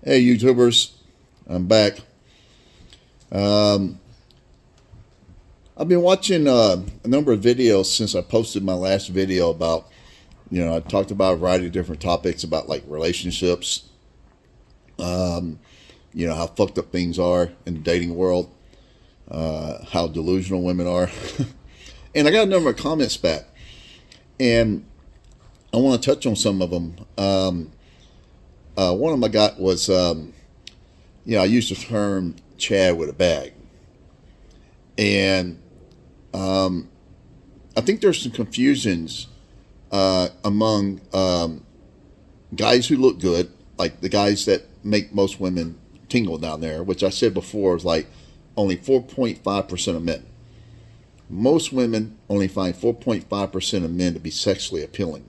Hey YouTubers, I'm back. Um, I've been watching a number of videos since I posted my last video about, I talked about a variety of different topics about like relationships, how fucked up things are in the dating world, how delusional women are. And I got a number of comments back, and I want to touch on some of them. One of them I got was, I used the term Chad with a bag. And I think there's some confusions among guys who look good, like the guys that make most women tingle down there, which I said before is like only 4.5% of men. Most women only find 4.5% of men to be sexually appealing.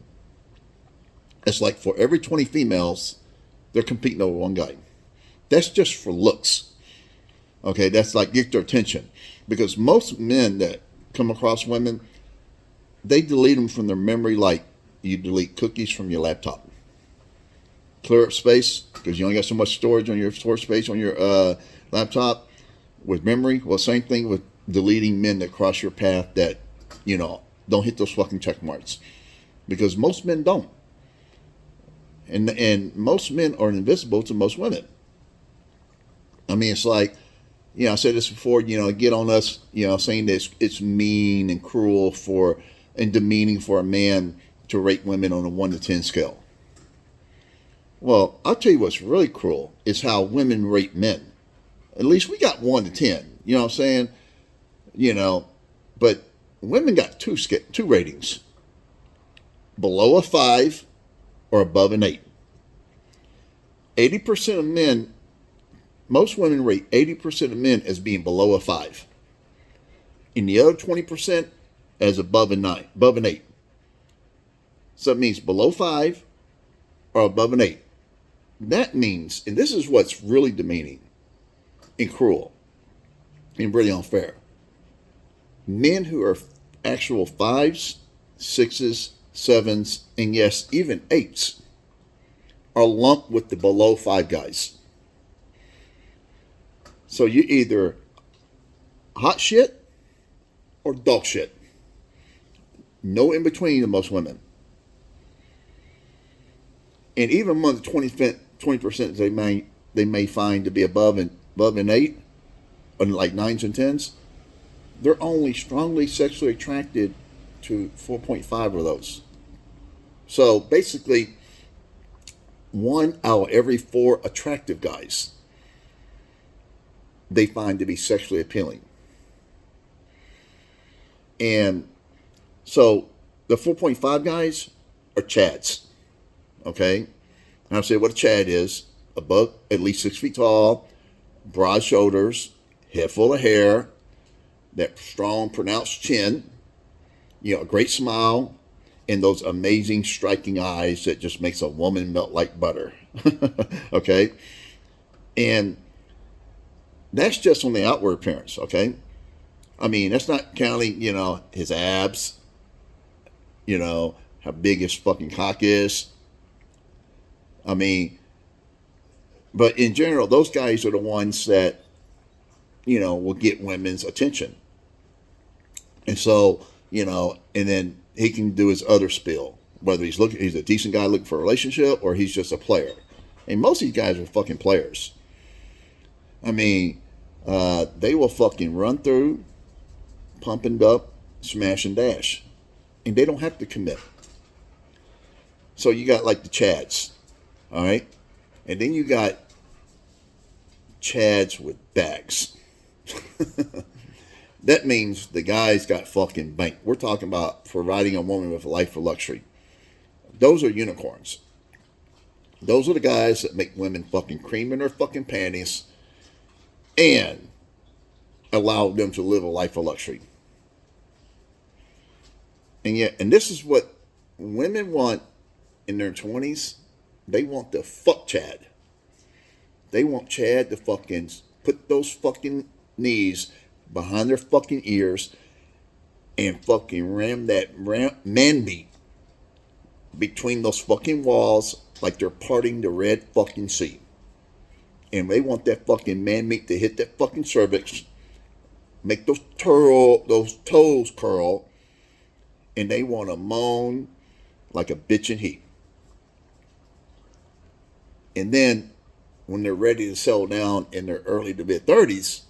It's like for every 20 females, they're competing over one guy. That's just for looks. Okay, that's like get their attention. Because most men that come across women, they delete them from their memory like you delete cookies from your laptop. Clear up space, because you only got so much storage on your storage space on your laptop with memory. Well, same thing with deleting men that cross your path that, don't hit those fucking check marks. Because most men don't. And most men are invisible to most women. I mean, it's like, I said this before, get on us, saying that it's mean and cruel and demeaning for a man to rate women on a 1 to 10 scale. Well, I'll tell you what's really cruel is how women rate men. At least we got 1 to 10, you know what I'm saying? But women got two ratings. Below a 5 or above an 8. 80% of men, most women rate 80% of men as being below a 5. And the other 20% as above an 8. So it means below 5 or above an 8. That means, and this is what's really demeaning and cruel and really unfair. Men who are actual 5s, 6s, 7s, and yes, even 8s are lumped with the below 5 guys. So you either hot shit or dog shit. No in between in most women. And even among the 20% they may find to be above an 8, or like 9s and 10s, they're only strongly sexually attracted to 4.5 of those. So basically, 1 out of every 4 attractive guys they find to be sexually appealing. And so the 4.5 guys are Chads. Okay? And I'll say what a Chad is: above at least 6 feet tall, broad shoulders, head full of hair, that strong, pronounced chin, a great smile, and those amazing, striking eyes that just makes a woman melt like butter. Okay? And that's just on the outward appearance, okay? I mean, that's not counting, his abs, how big his fucking cock is. I mean, but in general, those guys are the ones that, will get women's attention. And so, and then he can do his other spiel, whether he's a decent guy looking for a relationship or he's just a player. And most of these guys are fucking players. I mean, they will fucking run through, pump and up, smash and dash. And they don't have to commit. So you got like the Chads, all right? And then you got Chads with bags. That means the guy's got fucking bank. We're talking about providing a woman with a life of luxury. Those are unicorns. Those are the guys that make women fucking cream in their fucking panties and allow them to live a life of luxury. And this is what women want in their 20s. They want the fuck Chad. They want Chad to fucking put those fucking knees behind their fucking ears and fucking ram that man meat between those fucking walls like they're parting the Red fucking Sea. And they want that fucking man meat to hit that fucking cervix, make those toes curl, and they want to moan like a bitch in heat. And then when they're ready to settle down in their early to mid 30s,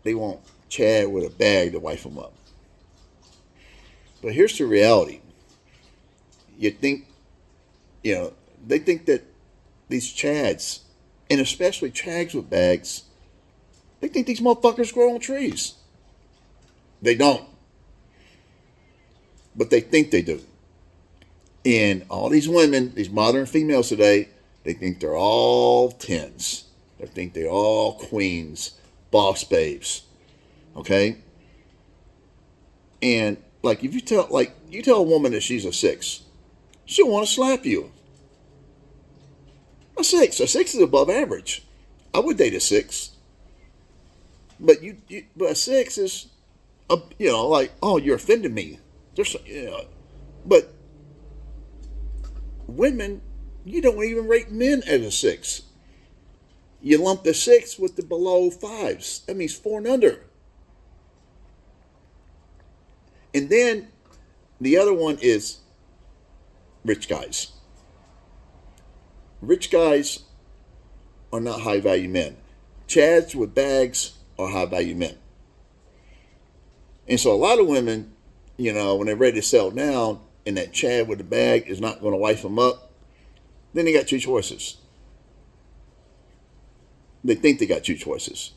they want Chad with a bag to wife them up. But here's the reality. You think, they think that these Chads, and especially Chads with bags, they think these motherfuckers grow on trees. They don't. But they think they do. And all these women, these modern females today, they think they're all tens. They think they're all queens, boss babes. Okay? And like if you tell a woman that she's a 6, she'll want to slap you. A 6 is above average. I would date a 6. But but a 6 is like, oh, you're offending me. But women, you don't even rate men as a 6. You lump the 6 with the below 5s. That means 4 and under. And then the other one is rich guys. Rich guys are not high value men. Chads with bags are high value men. And so a lot of women, when they're ready to settle down and that Chad with the bag is not going to wife them up, then they got 2 choices. They think they got 2 choices.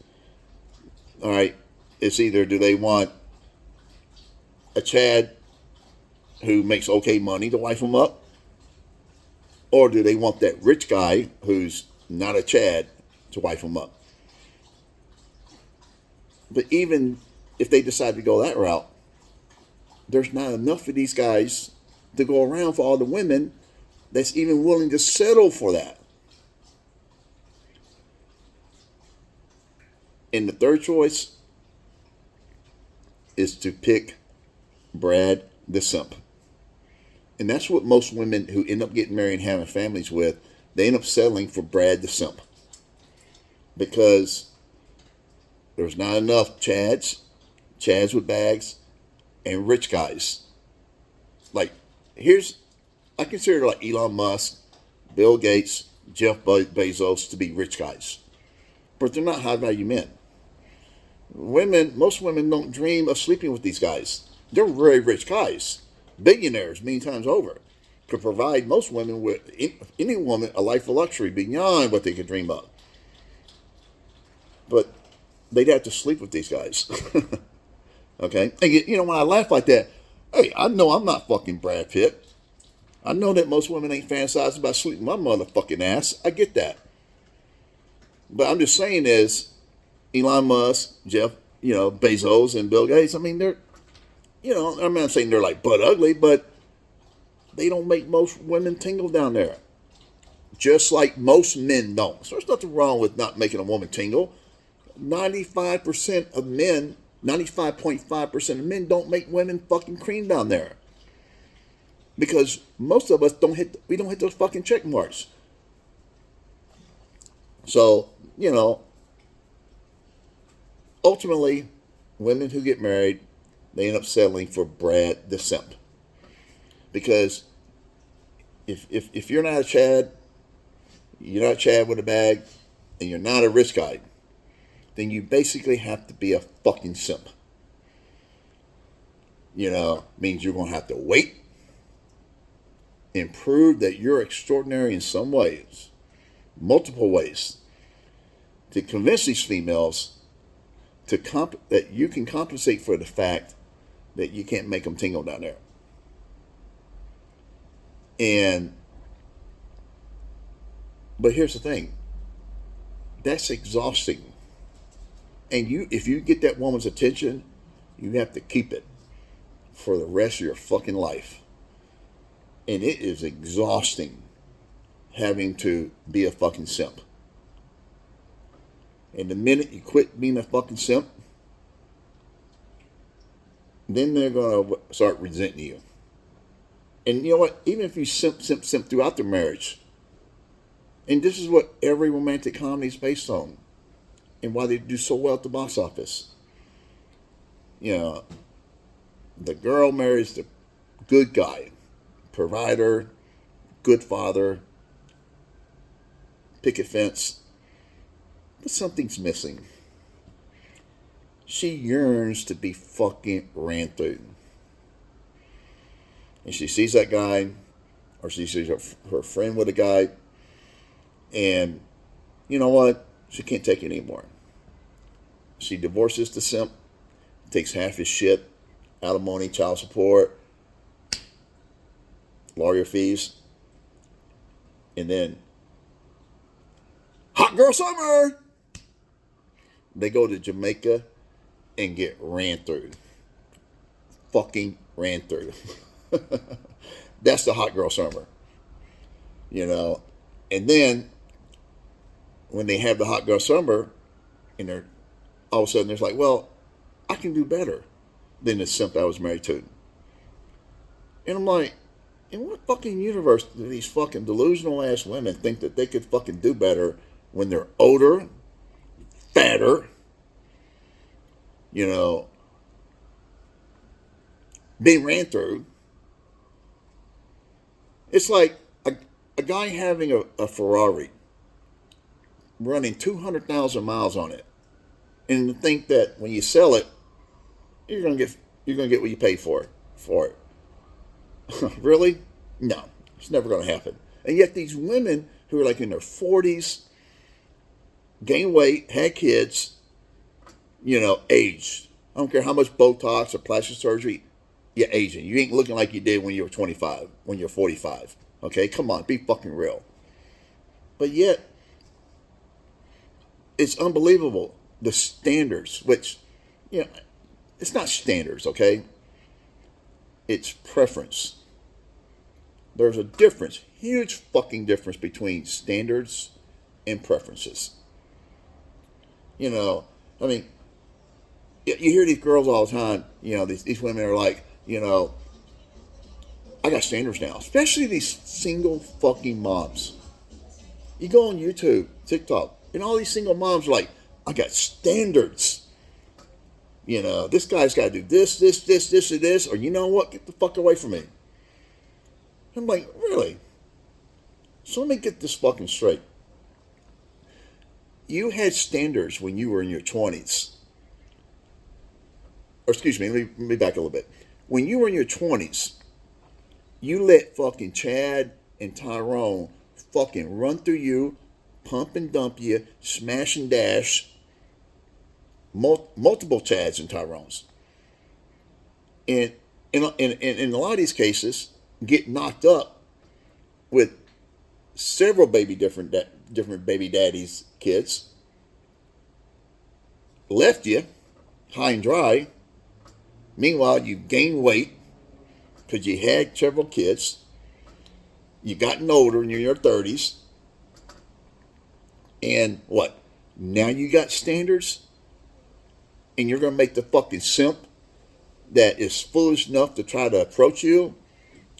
All right. It's either do they want a Chad who makes okay money to wife them up, or do they want that rich guy who's not a Chad to wife them up? But even if they decide to go that route, there's not enough of these guys to go around for all the women that's even willing to settle for that. And the third choice is to pick Brad the simp. And that's what most women who end up getting married and having families with, they end up settling for Brad the simp. Because there's not enough Chads with bags, and rich guys. Like, I consider like Elon Musk, Bill Gates, Jeff Bezos to be rich guys. But they're not high value men. Most women don't dream of sleeping with these guys. They're very rich guys. Billionaires, many times over. Could provide most women with, any woman, a life of luxury beyond what they could dream of. But they'd have to sleep with these guys. Okay? And when I laugh like that, hey, I know I'm not fucking Brad Pitt. I know that most women ain't fantasizing about sleeping my motherfucking ass. I get that. But I'm just saying is, Elon Musk, Jeff, Bezos, and Bill Gates, I mean, they're, I'm not saying they're like butt ugly, but they don't make most women tingle down there. Just like most men don't. So there's nothing wrong with not making a woman tingle. 95% of men, 95.5% of men don't make women fucking cream down there. Because most of us don't hit those fucking check marks. So, ultimately, women who get married, they end up settling for Brad the simp. Because if you're not a Chad, you're not a Chad with a bag, and you're not a rich guy, then you basically have to be a fucking simp. Means you're going to have to wait and prove that you're extraordinary in some ways, multiple ways, to convince these females that you can compensate for the fact that you can't make them tingle down there. But here's the thing. That's exhausting. And if you get that woman's attention, you have to keep it for the rest of your fucking life. And it is exhausting having to be a fucking simp. And the minute you quit being a fucking simp, then they're going to start resenting you. And you know what? Even if you simp throughout the marriage, And this is what every romantic comedy is based on, and why they do so well at the box office. You know, the girl marries the good guy, provider, good father, picket fence, but something's missing. She yearns to be fucking ran through. And she sees that guy, or she sees her friend with a guy, and you know what? She can't take it anymore. She divorces the simp, takes half his shit, alimony, child support, lawyer fees, and then hot girl summer. They go to Jamaica and get ran through. Fucking ran through. That's the hot girl summer. You know, and then when they have the hot girl summer, and they're all of a sudden there's like, well, I can do better than the simp I was married to. And I'm like, in what fucking universe do these fucking delusional ass women think that they could fucking do better when they're older, fatter, you know, being ran through? It's like a guy having a Ferrari running 200,000 miles on it, and to think that when you sell it, you're gonna get what you pay for it. Really? No, it's never gonna happen. And yet these women who are like in their 40s, gained weight, had kids, you know, aged. I don't care how much Botox or plastic surgery, you're aging. You ain't looking like you did when you were 25, when you're 45. Okay, come on, be fucking real. But yet, it's unbelievable, the standards, which, you know, it's not standards, okay? It's preference. There's a difference, huge fucking difference between standards and preferences. You know, I mean, you hear these girls all the time, you know, these women are like, you know, I got standards now, especially these single fucking moms. You go on YouTube, TikTok, and all these single moms are like, I got standards. You know, this guy's got to do this, and this, or you know what, get the fuck away from me. I'm like, really? So let me get this fucking straight. You had standards when you were in your 20s. Or excuse me, let me back a little bit. When you were in your 20s, you let fucking Chad and Tyrone fucking run through you, pump and dump you, smash and dash, multiple Chads and Tyrones. And in a lot of these cases, get knocked up with several different baby daddies' kids, left you high and dry. Meanwhile, you gained weight because you had several kids. You gotten older and you're in your 30s. And what? Now you got standards? And you're going to make the fucking simp that is foolish enough to try to approach you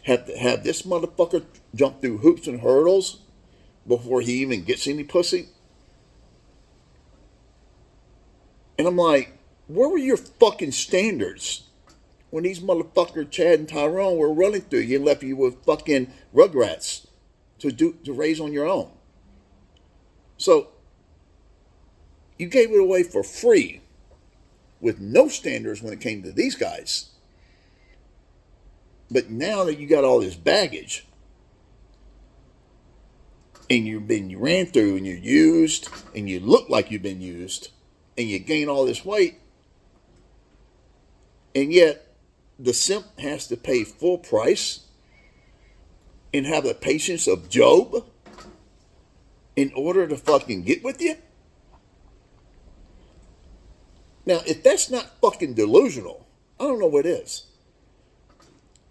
have to have this motherfucker jump through hoops and hurdles before he even gets any pussy? And I'm like, where were your fucking standards when these motherfuckers, Chad and Tyrone, were running through you and left you with fucking rugrats to raise on your own? So, you gave it away for free with no standards when it came to these guys. But now that you got all this baggage, and you've been ran through and you're used, and you look like you've been used, and you gain all this weight, and yet the simp has to pay full price and have the patience of Job in order to fucking get with you? Now, if that's not fucking delusional, I don't know what is.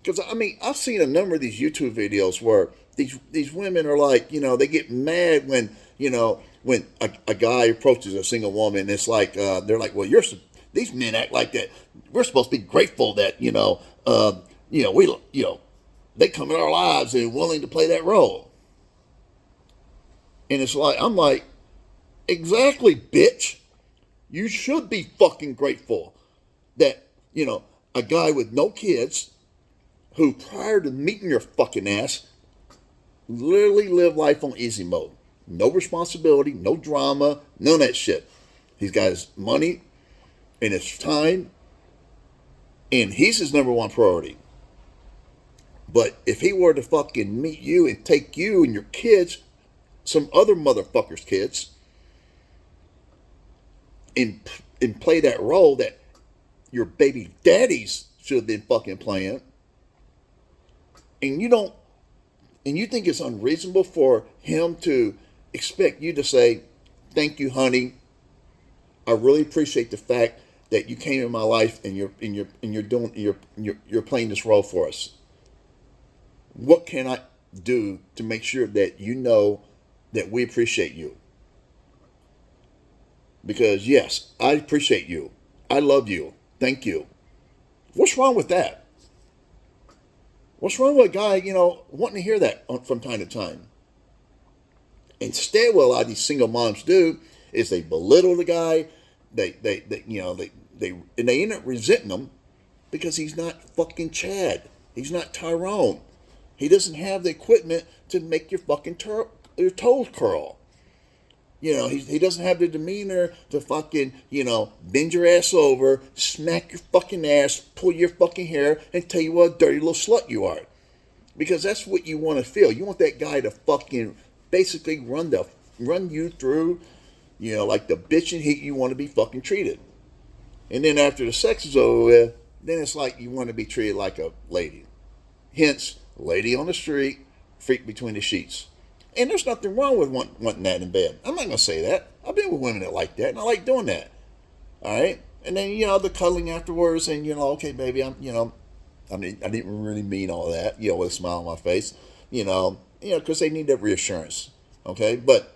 Because, I mean, I've seen a number of these YouTube videos where these women are like, you know, they get mad when, you know, when a guy approaches a single woman. It's like, they're like, well, these men act like that. We're supposed to be grateful that, they come in our lives and willing to play that role. And it's like, I'm like, exactly, bitch. You should be fucking grateful that, a guy with no kids who prior to meeting your fucking ass literally lived life on easy mode. No responsibility, no drama, none of that shit. He's got his money and his time, and he's his number one priority. But if he were to fucking meet you and take you and your kids, some other motherfucker's kids, and play that role that your baby daddies should have been fucking playing, and you think it's unreasonable for him to expect you to say, "Thank you, honey. I really appreciate the fact that you came in my life and you're playing this role for us. What can I do to make sure that you know that we appreciate you? Because yes, I appreciate you. I love you. Thank you." What's wrong with that? What's wrong with a guy, wanting to hear that from time to time? Instead, what a lot of these single moms do is they belittle the guy. They end up resenting him because he's not fucking Chad. He's not Tyrone. He doesn't have the equipment to make your fucking your toes curl. He doesn't have the demeanor to fucking, bend your ass over, smack your fucking ass, pull your fucking hair, and tell you what a dirty little slut you are. Because that's what you want to feel. You want that guy to fucking basically run you through, like the bitch and heat you want to be fucking treated. And then after the sex is over with, then it's like you want to be treated like a lady. Hence, lady on the street, freak between the sheets. And there's nothing wrong with wanting that in bed. I'm not going to say that. I've been with women that like that, and I like doing that. All right? And then, the cuddling afterwards, and, okay, baby, I didn't really mean all that, with a smile on my face, because they need that reassurance. Okay? But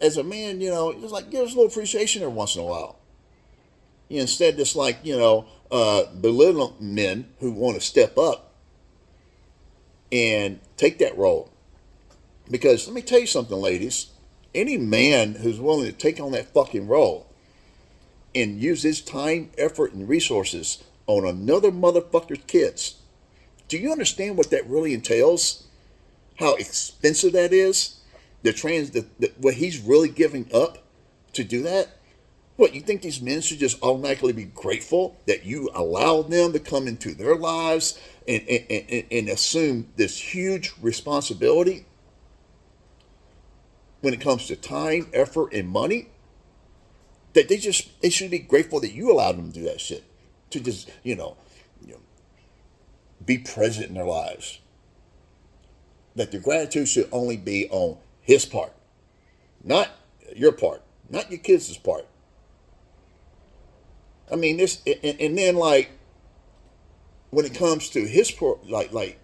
as a man, just like give us a little appreciation every once in a while. Instead, just like, belittling men who want to step up and take that role. Because let me tell you something, ladies. Any man who's willing to take on that fucking role and use his time, effort, and resources on another motherfucker's kids, do you understand what that really entails? How expensive that is? What he's really giving up to do that? What, you think these men should just automatically be grateful that you allowed them to come into their lives and assume this huge responsibility when it comes to time, effort, and money? That they should be grateful that you allowed them to do that shit. To just, be present in their lives. That the gratitude should only be on his part. Not your part. Not your kids' part. I mean, and then like, when it comes to his part, like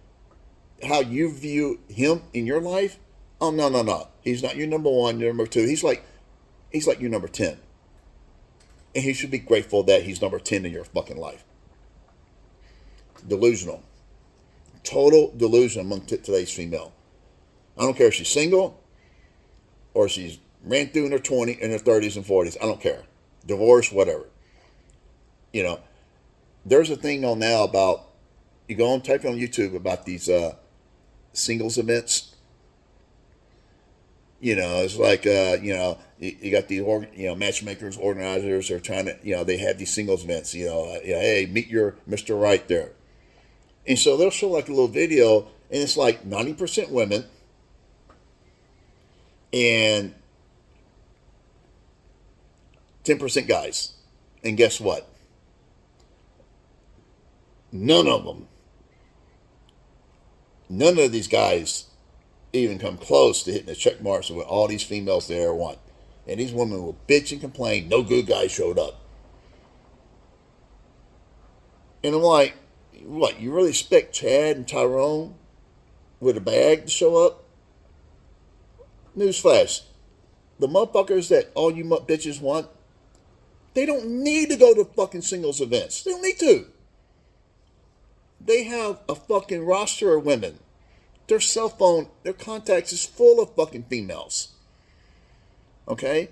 how you view him in your life, oh, no. He's not your number one, your number two. He's like your number 10. And he should be grateful that he's number 10 in your fucking life. Delusional. Total delusion among today's female. I don't care if she's single or she's ran through in her 30s and 40s. I don't care. Divorce, whatever. There's a thing on now about, you go and type it on YouTube about these singles events. It's like, you got these, matchmakers, organizers are trying to, they have these singles events, hey, meet your Mr. Right there. And so they'll show like a little video, and it's like 90% women and 10% guys. And guess what? None of these guys even come close to hitting the check marks of what all these females there want. And these women will bitch and complain, no good guys showed up. And I'm like, what, you really expect Chad and Tyrone with a bag to show up? Newsflash. The motherfuckers that all you bitches want, they don't need to go to fucking singles events. They don't need to. They have a fucking roster of women their cell phone, their contacts is full of fucking females. Okay?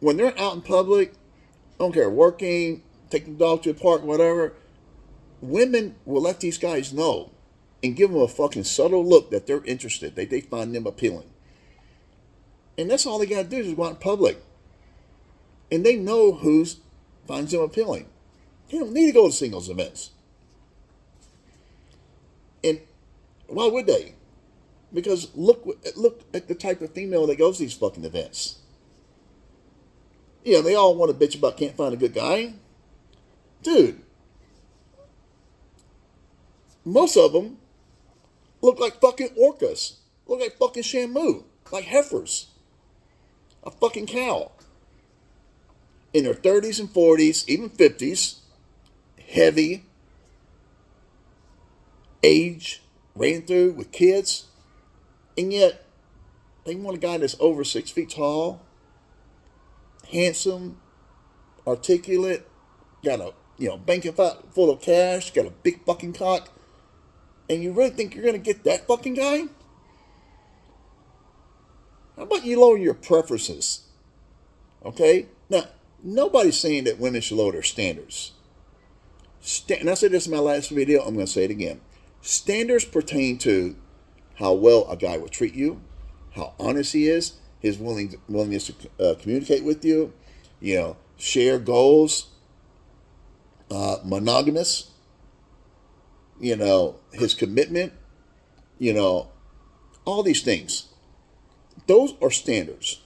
When they're out in public, I don't care, working, taking the dog to the park, whatever, women will let these guys know and give them a fucking subtle look that they're interested, that they find them appealing. And that's all they got to do is go out in public. And they know who finds them appealing. They don't need to go to singles events. And why would they? Because look at the type of female that goes to these fucking events. Yeah, they all want to bitch about can't find a good guy. Dude, most of them look like fucking orcas. Look like fucking Shamu. Like heifers. A fucking cow. In their 30s and 40s, even 50s. Heavy. Age. Ran through with kids. And yet, they want a guy that's over 6 feet tall. Handsome. Articulate. Got a, bank account full of cash. Got a big fucking cock. And you really think you're going to get that fucking guy? How about you lower your preferences? Okay? Now, nobody's saying that women should lower their standards. And I said this in my last video. I'm going to say it again. Standards pertain to how well a guy will treat you, how honest he is, his willingness to communicate with you, share goals, monogamous, his commitment, all these things. Those are standards.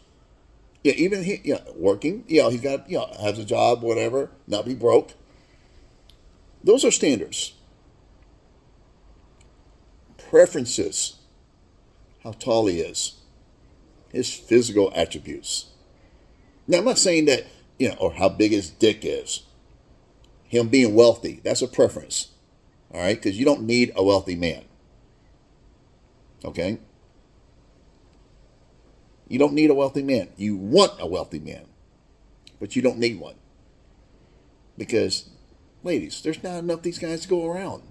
Yeah, even he, working, he's got, has a job, whatever, not be broke. Those are standards. Preferences, how tall he is, his physical attributes. Now, I'm not saying that, or how big his dick is. Him being wealthy, that's a preference. All right? Because you don't need a wealthy man. Okay? You don't need a wealthy man. You want a wealthy man. But you don't need one. Because, ladies, there's not enough of these guys to go around.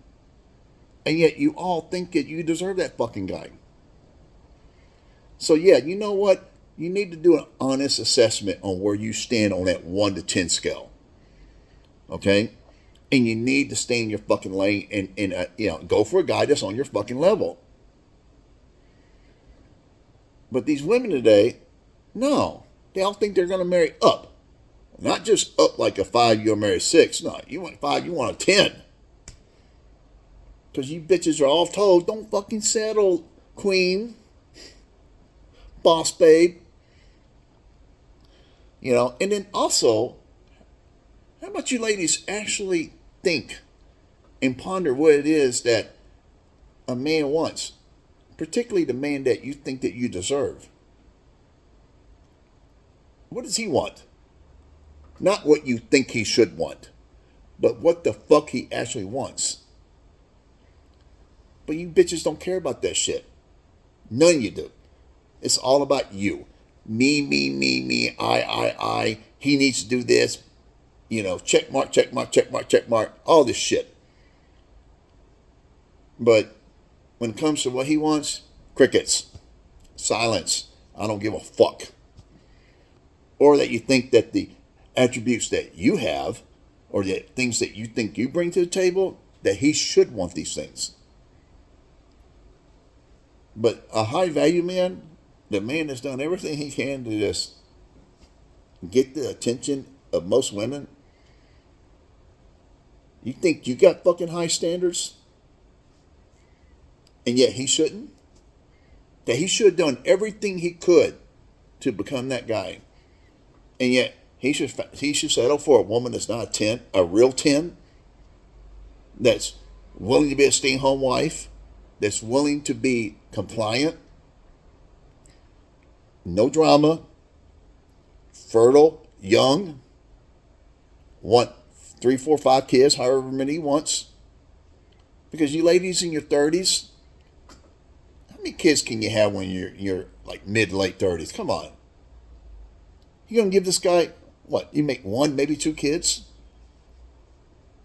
And yet you all think that you deserve that fucking guy. So yeah, you know what? You need to do an honest assessment on where you stand on that 1 to 10 scale. Okay? And you need to stay in your fucking lane and go for a guy that's on your fucking level. But these women today, no. They all think they're going to marry up. Not just up like a 5, you'll marry 6. No, you want 5, you want a 10. Because you bitches are all told, don't fucking settle, queen. Boss babe. And then also, how about you ladies actually think and ponder what it is that a man wants, particularly the man that you think that you deserve. What does he want? Not what you think he should want, but what the fuck he actually wants. But you bitches don't care about that shit. None of you do. It's all about you. Me, I. He needs to do this. Check mark, all this shit. But when it comes to what he wants, crickets. Silence. I don't give a fuck. Or that you think that the attributes that you have, or the things that you think you bring to the table, that he should want these things. But a high value man, the man that's done everything he can to just get the attention of most women, you think you got fucking high standards? And yet he shouldn't? That he should have done everything he could to become that guy. And yet he should settle for a woman that's not a 10, a real 10, that's willing to be a stay-at-home wife, that's willing to be compliant, no drama, fertile, young, want 3, 4, 5 kids, however many he wants. Because you ladies in your 30s, how many kids can you have when you're like mid, late 30s? Come on. You're going to give this guy, what, you make 1, maybe 2 kids?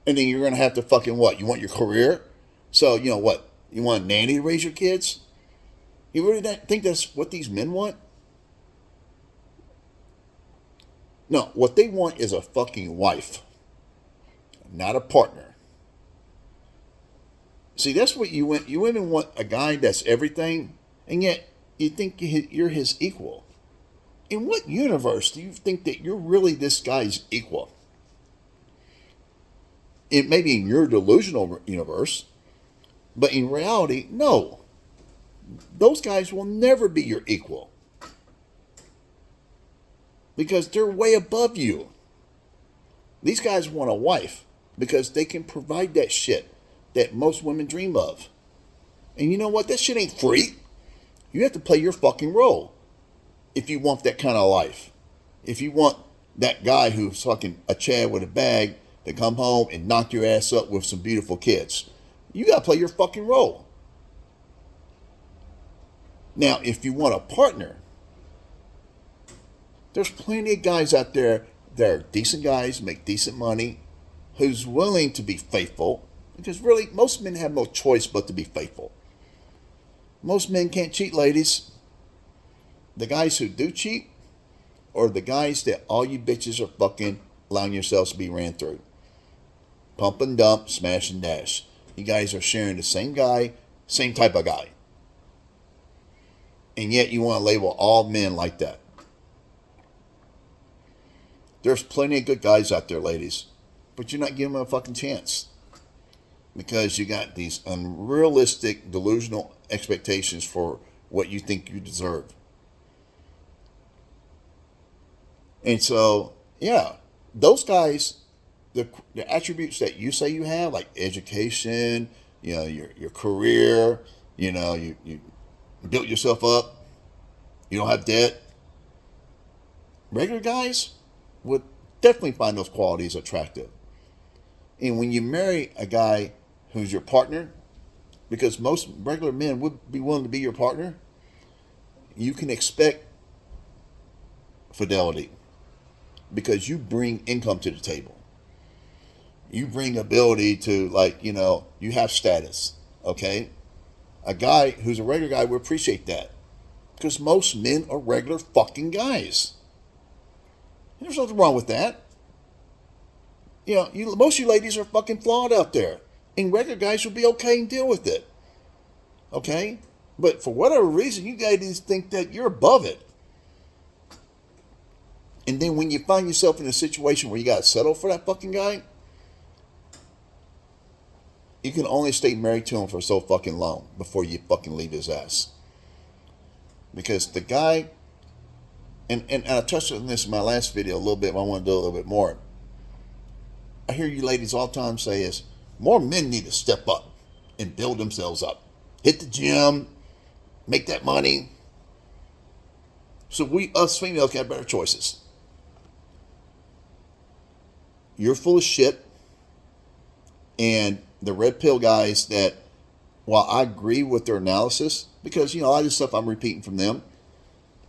And then you're going to have to fucking what? You want your career? So, what? You want a nanny to raise your kids? You really think that's what these men want? No, what they want is a fucking wife, not a partner. See, that's what you want. You women want a guy that's everything, and yet you think you're his equal. In what universe do you think that you're really this guy's equal? It may be in your delusional universe, but in reality, no. Those guys will never be your equal because they're way above you. These guys want a wife because they can provide that shit that most women dream of. And you know what? That shit ain't free. You have to play your fucking role if you want that kind of life. If you want that guy who's fucking a Chad with a bag to come home and knock your ass up with some beautiful kids, you got to play your fucking role. Now, if you want a partner, there's plenty of guys out there that are decent guys, make decent money, who's willing to be faithful. Because really, most men have no choice but to be faithful. Most men can't cheat, ladies. The guys who do cheat are the guys that all you bitches are fucking allowing yourselves to be ran through. Pump and dump, smash and dash. You guys are sharing the same guy, same type of guy. And yet you want to label all men like that. There's plenty of good guys out there, ladies. But you're not giving them a fucking chance. Because you got these unrealistic, delusional expectations for what you think you deserve. And so, yeah, those guys, the attributes that you say you have, like education, your career, you built yourself up, you don't have debt. Regular guys would definitely find those qualities attractive. And when you marry a guy who's your partner, because most regular men would be willing to be your partner, you can expect fidelity because you bring income to the table. You bring ability to, you have status, okay? A guy who's a regular guy would appreciate that because most men are regular fucking guys. There's nothing wrong with that. Most of you ladies are fucking flawed out there. And regular guys will be okay and deal with it. Okay? But for whatever reason, you guys think that you're above it. And then when you find yourself in a situation where you got to settle for that fucking guy, you can only stay married to him for so fucking long before you fucking leave his ass. Because the guy, and I touched on this in my last video a little bit, but I want to do a little bit more. I hear you ladies all the time say is, more men need to step up and build themselves up. Hit the gym, make that money. So us females can have better choices. You're full of shit. And the red pill guys that, while I agree with their analysis, because, a lot of this stuff I'm repeating from them,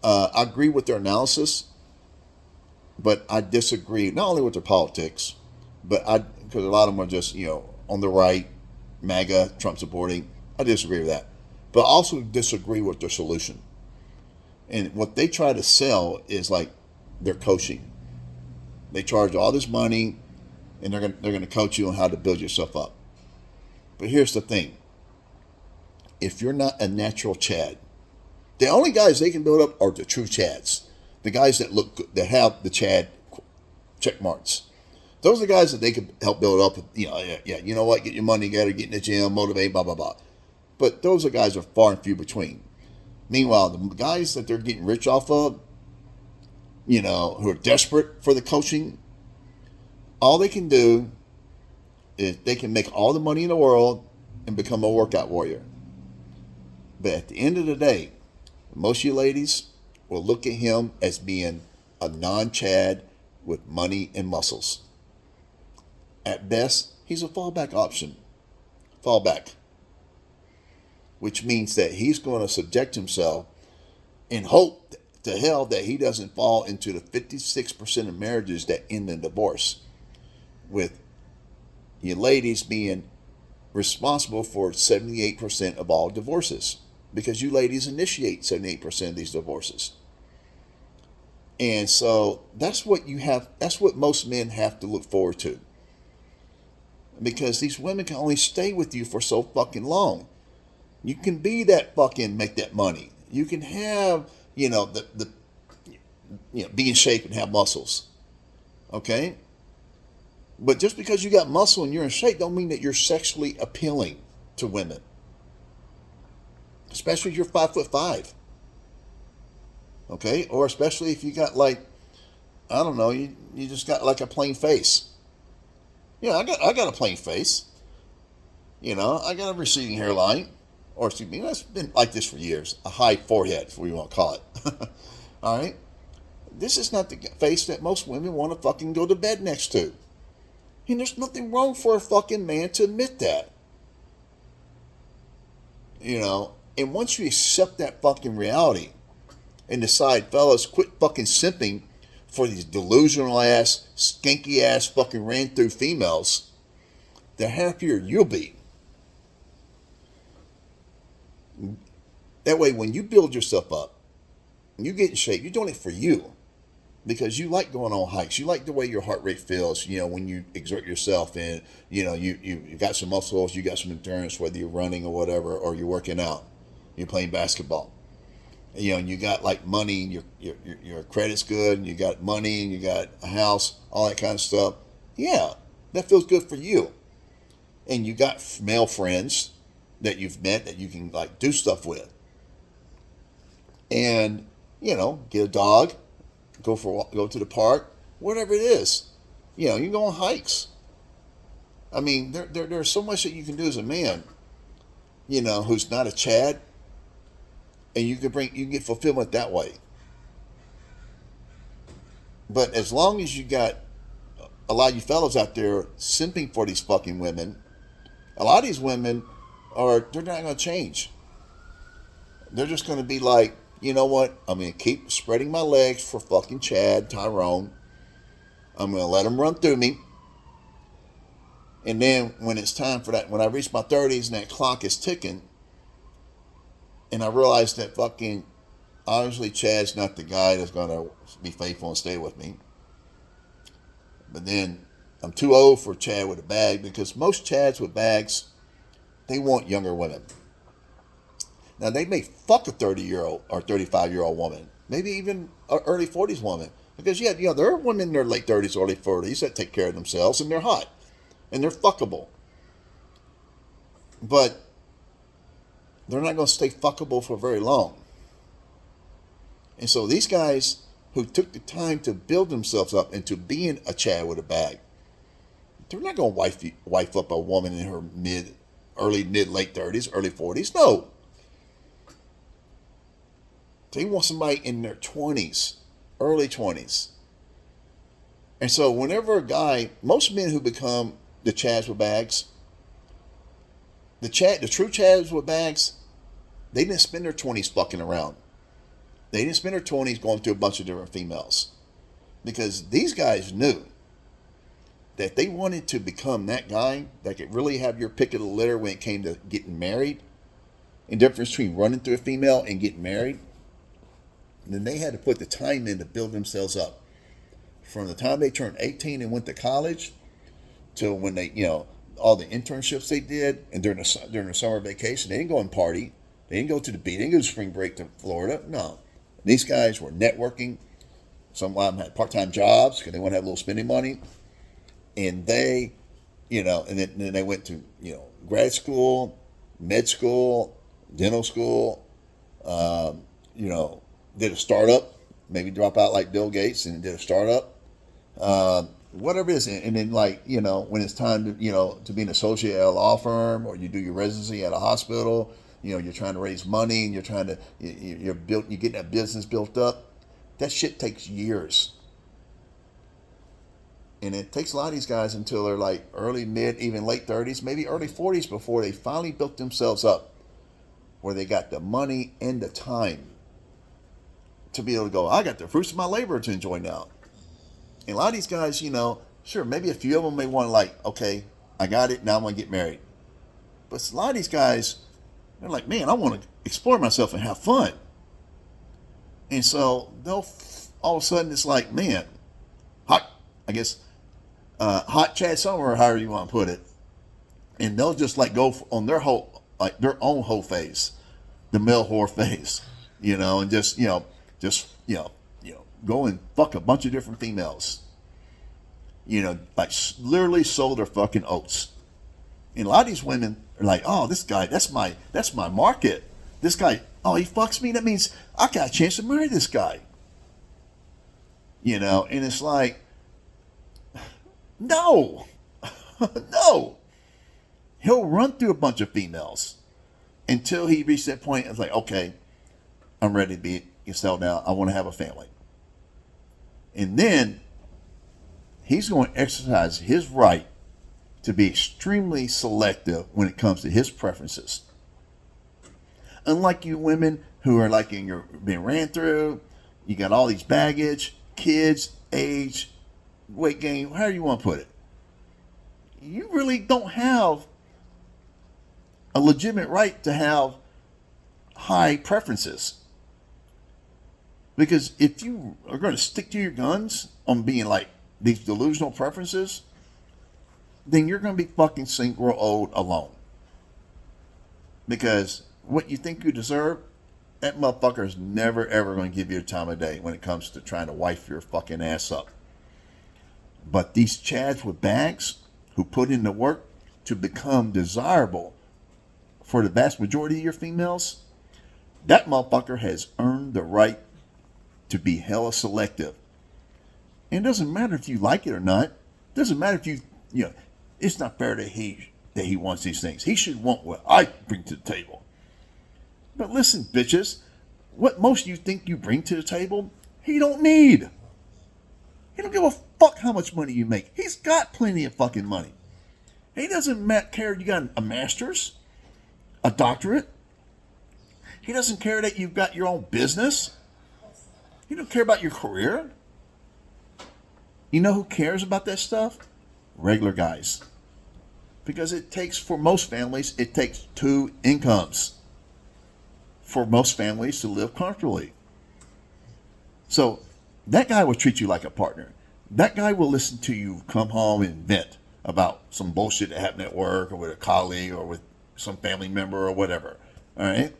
I agree with their analysis, but I disagree, not only with their politics, but because a lot of them are just, on the right, MAGA, Trump supporting. I disagree with that. But I also disagree with their solution. And what they try to sell is like their coaching. They charge all this money and they're going to coach you on how to build yourself up. But here's the thing. If you're not a natural Chad, the only guys they can build up are the true Chads. The guys that look good, that have the Chad check marks. Those are the guys that they could help build up. You know what? Get your money together, get in the gym, motivate, blah, blah, blah. But those are guys are far and few between. Meanwhile, the guys that they're getting rich off of, who are desperate for the coaching, all they can do is they can make all the money in the world and become a workout warrior. But at the end of the day, most of you ladies will look at him as being a non-Chad with money and muscles. At best, he's a fallback option. Fallback. Which means that he's going to subject himself and hope to hell that he doesn't fall into the 56% of marriages that end in divorce. With you ladies being responsible for 78% of all divorces. because you ladies initiate 78% of these divorces. And so that's what you have, that's what most men have to look forward to. Because these women can only stay with you for so fucking long. You can be that fucking, make that money. You can have, be in shape and have muscles. Okay? But just because you got muscle and you're in shape don't mean that you're sexually appealing to women. Especially if you're 5'5". Okay? Or especially if you got like, I don't know, you just got like a plain face. Yeah, I got a plain face. I got a receding hairline. Or excuse me, it's been like this for years. A high forehead, is what you want to call it. All right? This is not the face that most women want to fucking go to bed next to. And there's nothing wrong for a fucking man to admit that. And once you accept that fucking reality and decide, fellas, quit fucking simping for these delusional ass, skanky ass fucking ran through females, the happier you'll be. That way, when you build yourself up, you get in shape, you're doing it for you. Because you like going on hikes. You like the way your heart rate feels, when you exert yourself and, you got some muscles, you got some endurance, whether you're running or whatever, or you're working out, you're playing basketball. And you got like money, your credit's good, and you got money, and you got a house, all that kind of stuff. Yeah, that feels good for you. And you got male friends that you've met that you can like do stuff with. And, get a dog. Go to the park, whatever it is. You can go on hikes. I mean, there's so much that you can do as a man, who's not a Chad, and you can get fulfillment that way. But as long as you got a lot of you fellas out there simping for these fucking women, a lot of these women they're not going to change. They're just going to be like, you know what? I'm going to keep spreading my legs for fucking Chad, Tyrone. I'm going to let him run through me. And then when it's time for that, when I reach my 30s and that clock is ticking, and I realize that fucking, obviously Chad's not the guy that's going to be faithful and stay with me. But then I'm too old for Chad with a bag, because most Chads with bags, they want younger women. Now, they may fuck a 30-year-old or 35-year-old woman, maybe even an early 40s woman. Because, there are women in their late 30s, early 40s that take care of themselves, and they're hot, and they're fuckable. But they're not going to stay fuckable for very long. And so these guys who took the time to build themselves up into being a Chad with a bag, they're not going to wife up a woman in her late 30s, early 40s. No. They want somebody in their 20s, early 20s. And so whenever a guy, most men who become the Chads with bags, the true Chads with bags, they didn't spend their 20s fucking around. They didn't spend their 20s going through a bunch of different females. Because these guys knew that if they wanted to become that guy that could really have your pick of the litter when it came to getting married, and the difference between running through a female and getting married, then they had to put the time in to build themselves up. From the time they turned 18 and went to college, till when they, all the internships they did, and during the summer vacation, they didn't go and party. They didn't go to the beach. They didn't go to spring break to Florida. No. These guys were networking. Some of them had part-time jobs because they want to have a little spending money. And they, and then they went to, grad school, med school, dental school, did a startup, maybe drop out like Bill Gates and did a startup, whatever it is. And then when it's time to be an associate at a law firm, or you do your residency at a hospital, you're trying to raise money and you're getting that business built up. That shit takes years. And it takes a lot of these guys until they're like early, mid, even late 30s, maybe early 40s before they finally built themselves up, where they got the money and the time to be able to go, I got the fruits of my labor to enjoy now. And a lot of these guys, sure, maybe a few of them may want to okay, I got it, now I'm going to get married. But a lot of these guys, They're like, man, I want to explore myself and have fun. And so they'll all of a sudden it's like, man, hot, I guess, hot Chad Summer or however you want to put it, and they'll just like go on their whole, like their own whole phase, the male whore phase, and just go and fuck a bunch of different females, like literally sold their fucking oats. And a lot of these women are like, oh, this guy, that's my market. This guy, oh, he fucks me. That means I got a chance to marry this guy. And it's like, no, no. He'll run through a bunch of females until he reaches that point. It's like, okay, I'm ready to be settled down. I want to have a family. And then he's going to exercise his right to be extremely selective when it comes to his preferences. Unlike you women who are like you're being ran through, you got all these baggage, kids, age, weight gain, however you want to put it. You really don't have a legitimate right to have high preferences. Because if you are going to stick to your guns on being like these delusional preferences, then you're going to be fucking single or old alone. Because what you think you deserve, that motherfucker is never ever going to give you a time of day when it comes to trying to wife your fucking ass up. But these chads with bags who put in the work to become desirable for the vast majority of your females, that motherfucker has earned the right to be hella selective. And it doesn't matter if you like it or not. It doesn't matter if it's not fair that he wants these things. He should want what I bring to the table. But listen, bitches, what most of you think you bring to the table, he don't need. He don't give a fuck how much money you make. He's got plenty of fucking money. He doesn't care you got a master's, a doctorate. He doesn't care that you've got your own business. He don't care about your career. You know who cares about that stuff? Regular guys. Because for most families, it takes 2 incomes for most families to live comfortably. So that guy will treat you like a partner. That guy will listen to you come home and vent about some bullshit that happened at work or with a colleague or with some family member or whatever. All right?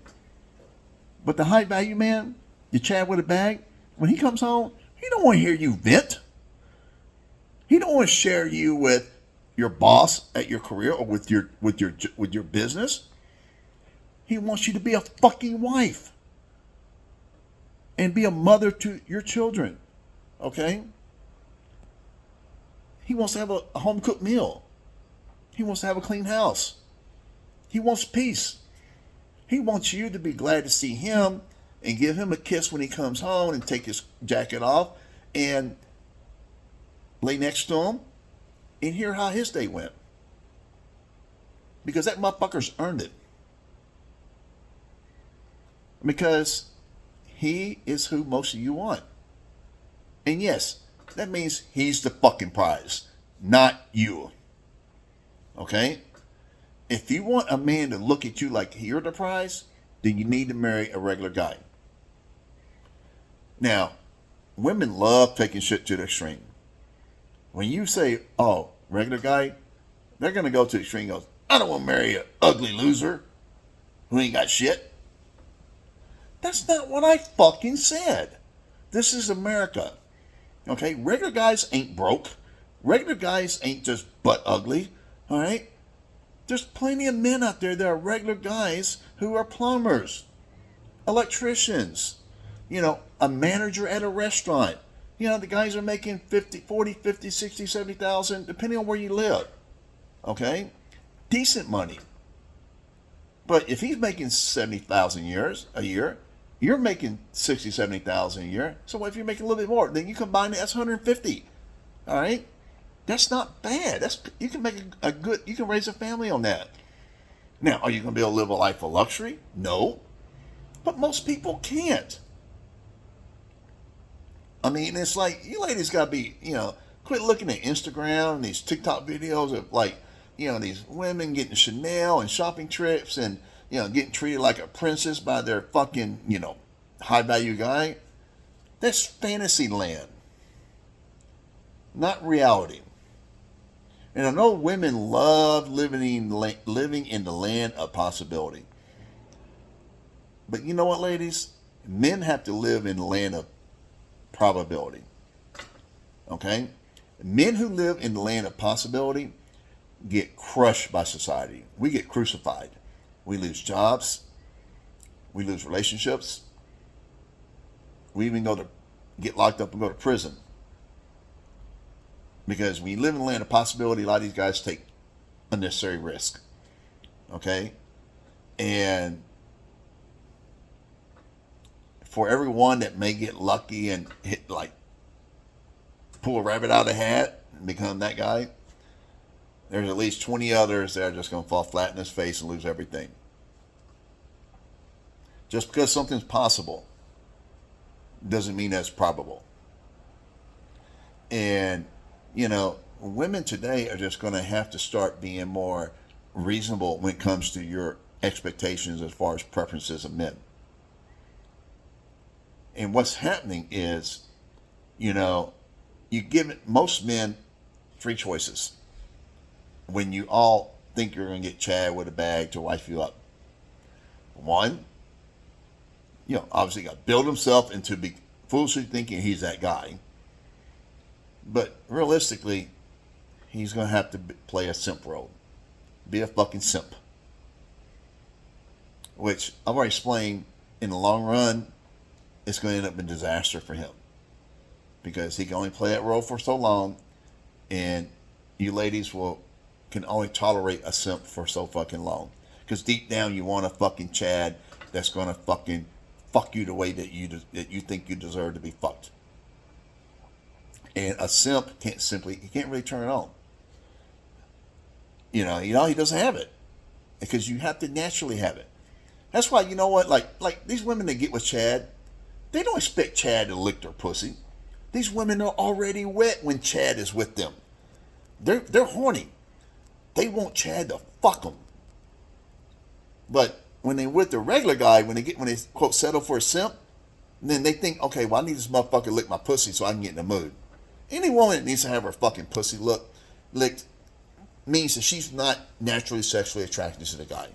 But the high value man, the Chad with a bag, when he comes home, he don't want to hear you vent. He don't want to share you with your boss at your career or with your business. He wants you to be a fucking wife and be a mother to your children. Okay? He wants to have a home cooked meal. He wants to have a clean house. He wants peace. He wants you to be glad to see him and give him a kiss when he comes home and take his jacket off and lay next to him and hear how his day went. Because that motherfucker's earned it. Because he is who most of you want. And yes, that means he's the fucking prize, not you. Okay? If you want a man to look at you like you're the prize, then you need to marry a regular guy. Now, women love taking shit to the extreme. When you say, oh, regular guy, they're going to go to the extreme and go, I don't want to marry an ugly loser who ain't got shit. That's not what I fucking said. This is America. Okay? Regular guys ain't broke. Regular guys ain't just butt ugly. All right? There's plenty of men out there that are regular guys who are plumbers, electricians, a manager at a restaurant. The guys are making 50, 40, 50, 60, 70,000, depending on where you live. Okay? Decent money. But if he's making 70,000 a year, you're making 60, 70,000 a year. So if you're making a little bit more, then you combine it, that's 150. All right? That's not bad. You can make you can raise a family on that. Now, are you going to be able to live a life of luxury? No. But most people can't. I mean, it's like, you ladies got to be, quit looking at Instagram and these TikTok videos of these women getting Chanel and shopping trips and, getting treated like a princess by their fucking, high value guy. That's fantasy land, not reality. And I know women love living in the land of possibility. But you know what, ladies? Men have to live in the land of probability. Okay? Men who live in the land of possibility get crushed by society. We get crucified. We lose jobs. We lose relationships. We even get locked up and go to prison. Because when you live in the land of possibility, a lot of these guys take unnecessary risk. Okay? And for everyone that may get lucky and pull a rabbit out of the hat and become that guy, there's at least 20 others that are just going to fall flat in his face and lose everything. Just because something's possible doesn't mean that's probable. And, women today are just going to have to start being more reasonable when it comes to your expectations as far as preferences of men. And what's happening is, you give most men 3 choices when you all think you're going to get Chad with a bag to wife you up. 1, obviously got to build himself into be foolishly thinking he's that guy. But realistically, he's going to have to play a simp role. Be a fucking simp. Which I've already explained, in the long run, it's going to end up in disaster for him. Because he can only play that role for so long, and you ladies can only tolerate a simp for so fucking long. Because deep down you want a fucking Chad that's going to fucking fuck you the way that you think you deserve to be fucked. And a simp can't really turn it on. He doesn't have it. Because you have to naturally have it. That's why, like these women that get with Chad, they don't expect Chad to lick their pussy. These women are already wet when Chad is with them. They're horny. They want Chad to fuck them. But when they with the regular guy, when they quote settle for a simp, then they think, okay, well, I need this motherfucker to lick my pussy so I can get in the mood. Any woman that needs to have her fucking pussy licked means that she's not naturally sexually attracted to the guy.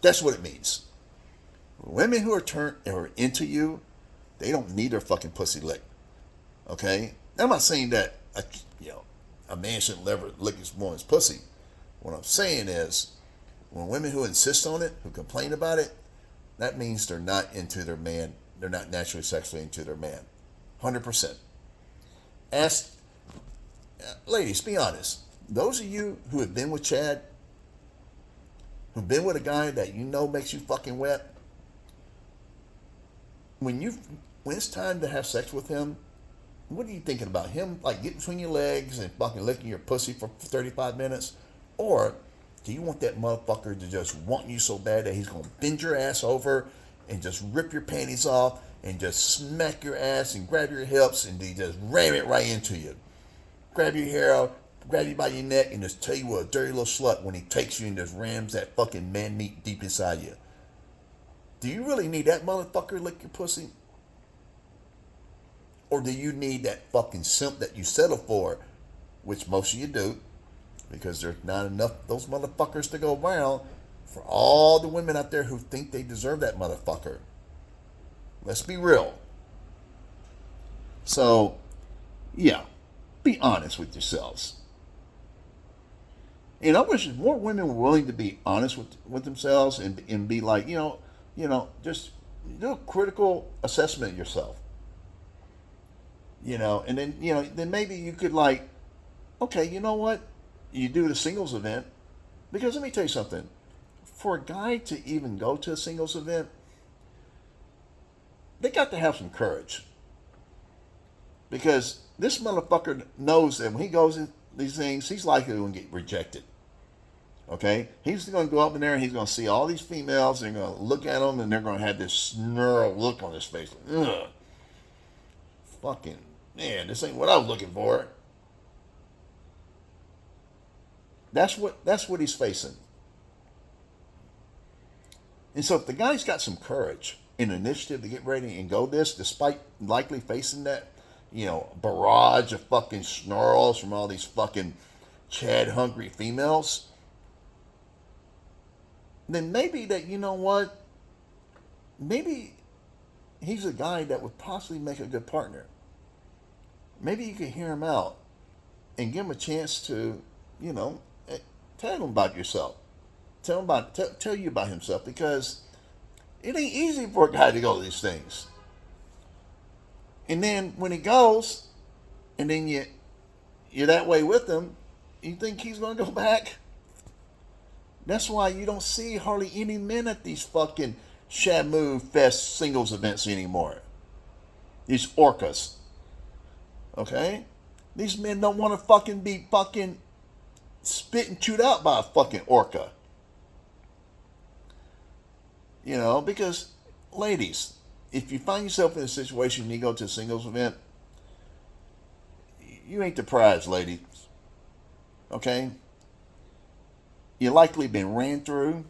That's what it means. Women who are into you, they don't need their fucking pussy licked. Okay? I'm not saying that a man shouldn't never lick his woman's pussy. What I'm saying is, when women who insist on it, who complain about it, that means they're not into their man. They're not naturally sexually into their man. 100%. Ladies, be honest. Those of you who have been with Chad, who've been with a guy that makes you fucking wet, when it's time to have sex with him, what are you thinking about? Him getting between your legs and fucking licking your pussy for 35 minutes? Or do you want that motherfucker to just want you so bad that he's going to bend your ass over and just rip your panties off and just smack your ass and grab your hips and just ram it right into you? Grab your hair out, grab you by your neck and just tell you what a dirty little slut when he takes you and just rams that fucking man meat deep inside you. Do you really need that motherfucker to lick your pussy? Or do you need that fucking simp that you settle for, which most of you do, because there's not enough of those motherfuckers to go around for all the women out there who think they deserve that motherfucker. Let's be real. So, yeah, be honest with yourselves. And I wish more women were willing to be honest with themselves and be like, just do a critical assessment of yourself. And then maybe you could okay, you know what? You do the singles event. Because let me tell you something. For a guy to even go to a singles event, they got to have some courage. Because this motherfucker knows that when he goes in these things, he's likely going to get rejected. Okay? He's going to go up in there and he's going to see all these females. They're going to look at them and they're going to have this snarl look on his face. Ugh. Fucking, man, this ain't what I was looking for. That's what he's facing. And so if the guy's got some courage and initiative to get ready and go this, despite likely facing that, barrage of fucking snarls from all these fucking Chad hungry females, then maybe that, maybe he's a guy that would possibly make a good partner. Maybe you could hear him out and give him a chance to, tell him about yourself. Tell you about himself, because it ain't easy for a guy to go to these things. And then when he goes, and then you're that way with him, you think he's going to go back? That's why you don't see hardly any men at these fucking Shamu Fest singles events anymore. These orcas. Okay? These men don't want to fucking be fucking spit and chewed out by a fucking orca. Because, ladies, if you find yourself in a situation and you go to a singles event, you ain't the prize, ladies. Okay? You likely been ran through,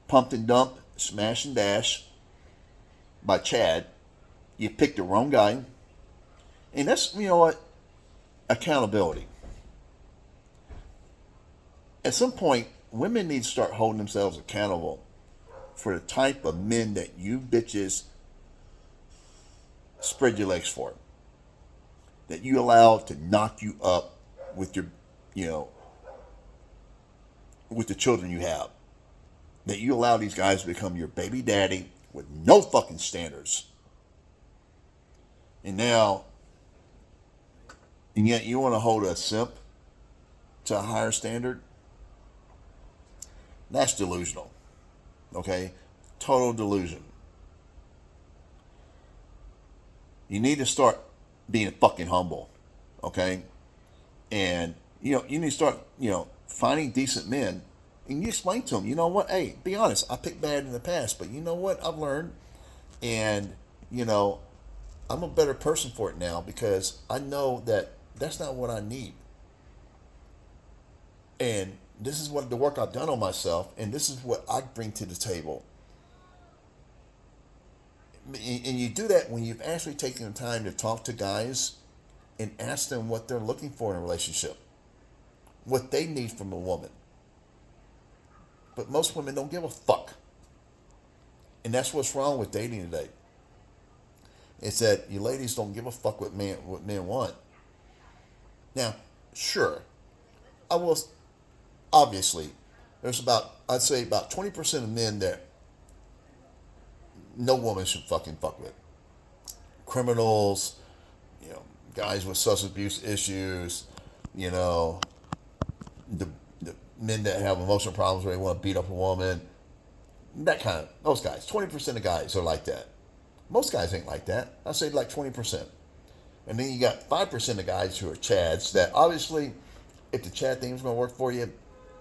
pumped and dumped, smash and dash by Chad. You picked the wrong guy. And that's, accountability. At some point, women need to start holding themselves accountable for the type of men that you bitches spread your legs for. That you allow to knock you up with your, with the children you have. That you allow these guys to become your baby daddy with no fucking standards. And yet you want to hold a simp to a higher standard? That's delusional. Okay? Total delusion. You need to start being fucking humble. Okay? And, you need to start, finding decent men. And you explain to them, you know what? Hey, be honest. I picked bad in the past. But you know what? I've learned. And, I'm a better person for it now, because I know that that's not what I need. And this is what the work I've done on myself, and this is what I bring to the table. And you do that when you've actually taken the time to talk to guys and ask them what they're looking for in a relationship, what they need from a woman. But most women don't give a fuck. And that's what's wrong with dating today. It's that you ladies don't give a fuck what men want. Now, sure, I will. Obviously, there's I'd say about 20% of men that no woman should fucking fuck with. Criminals, guys with substance abuse issues, the men that have emotional problems where they want to beat up a woman. Those guys. 20% of guys are like that. Most guys ain't like that. I'd say like 20%. And then you got 5% of guys who are Chads that obviously, if the Chad thing was going to work for you,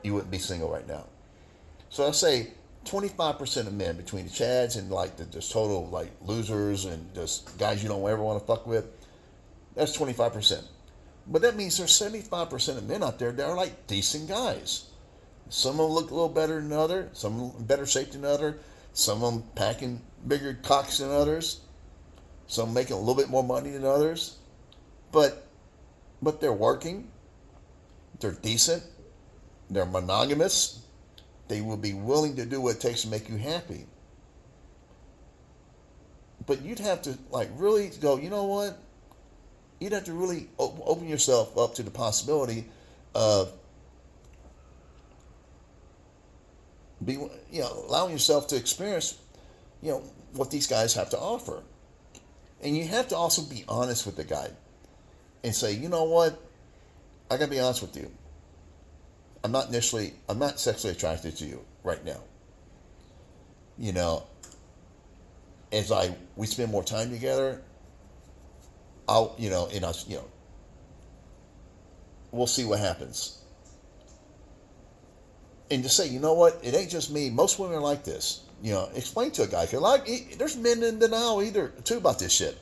you wouldn't be single right now. So I'd say 25% of men between the Chads and like the just total like losers and just guys you don't ever want to fuck with, that's 25%. But that means there's 75% of men out there that are like decent guys. Some of them look a little better than others, some of them in better shape than others, some of them packing bigger cocks than others, some making a little bit more money than others. But they're working, they're decent, they're monogamous, they will be willing to do what it takes to make you happy. But you'd have to like really go, you know what? You'd have to really open yourself up to the possibility of allowing yourself to experience, what these guys have to offer. And you have to also be honest with the guy and say, you know what? I gotta be honest with you. I'm not sexually attracted to you right now. As we spend more time together, we'll see what happens. And to say, you know what, it ain't just me. Most women are like this. Explain to a guy. Cause there's men in denial too about this shit.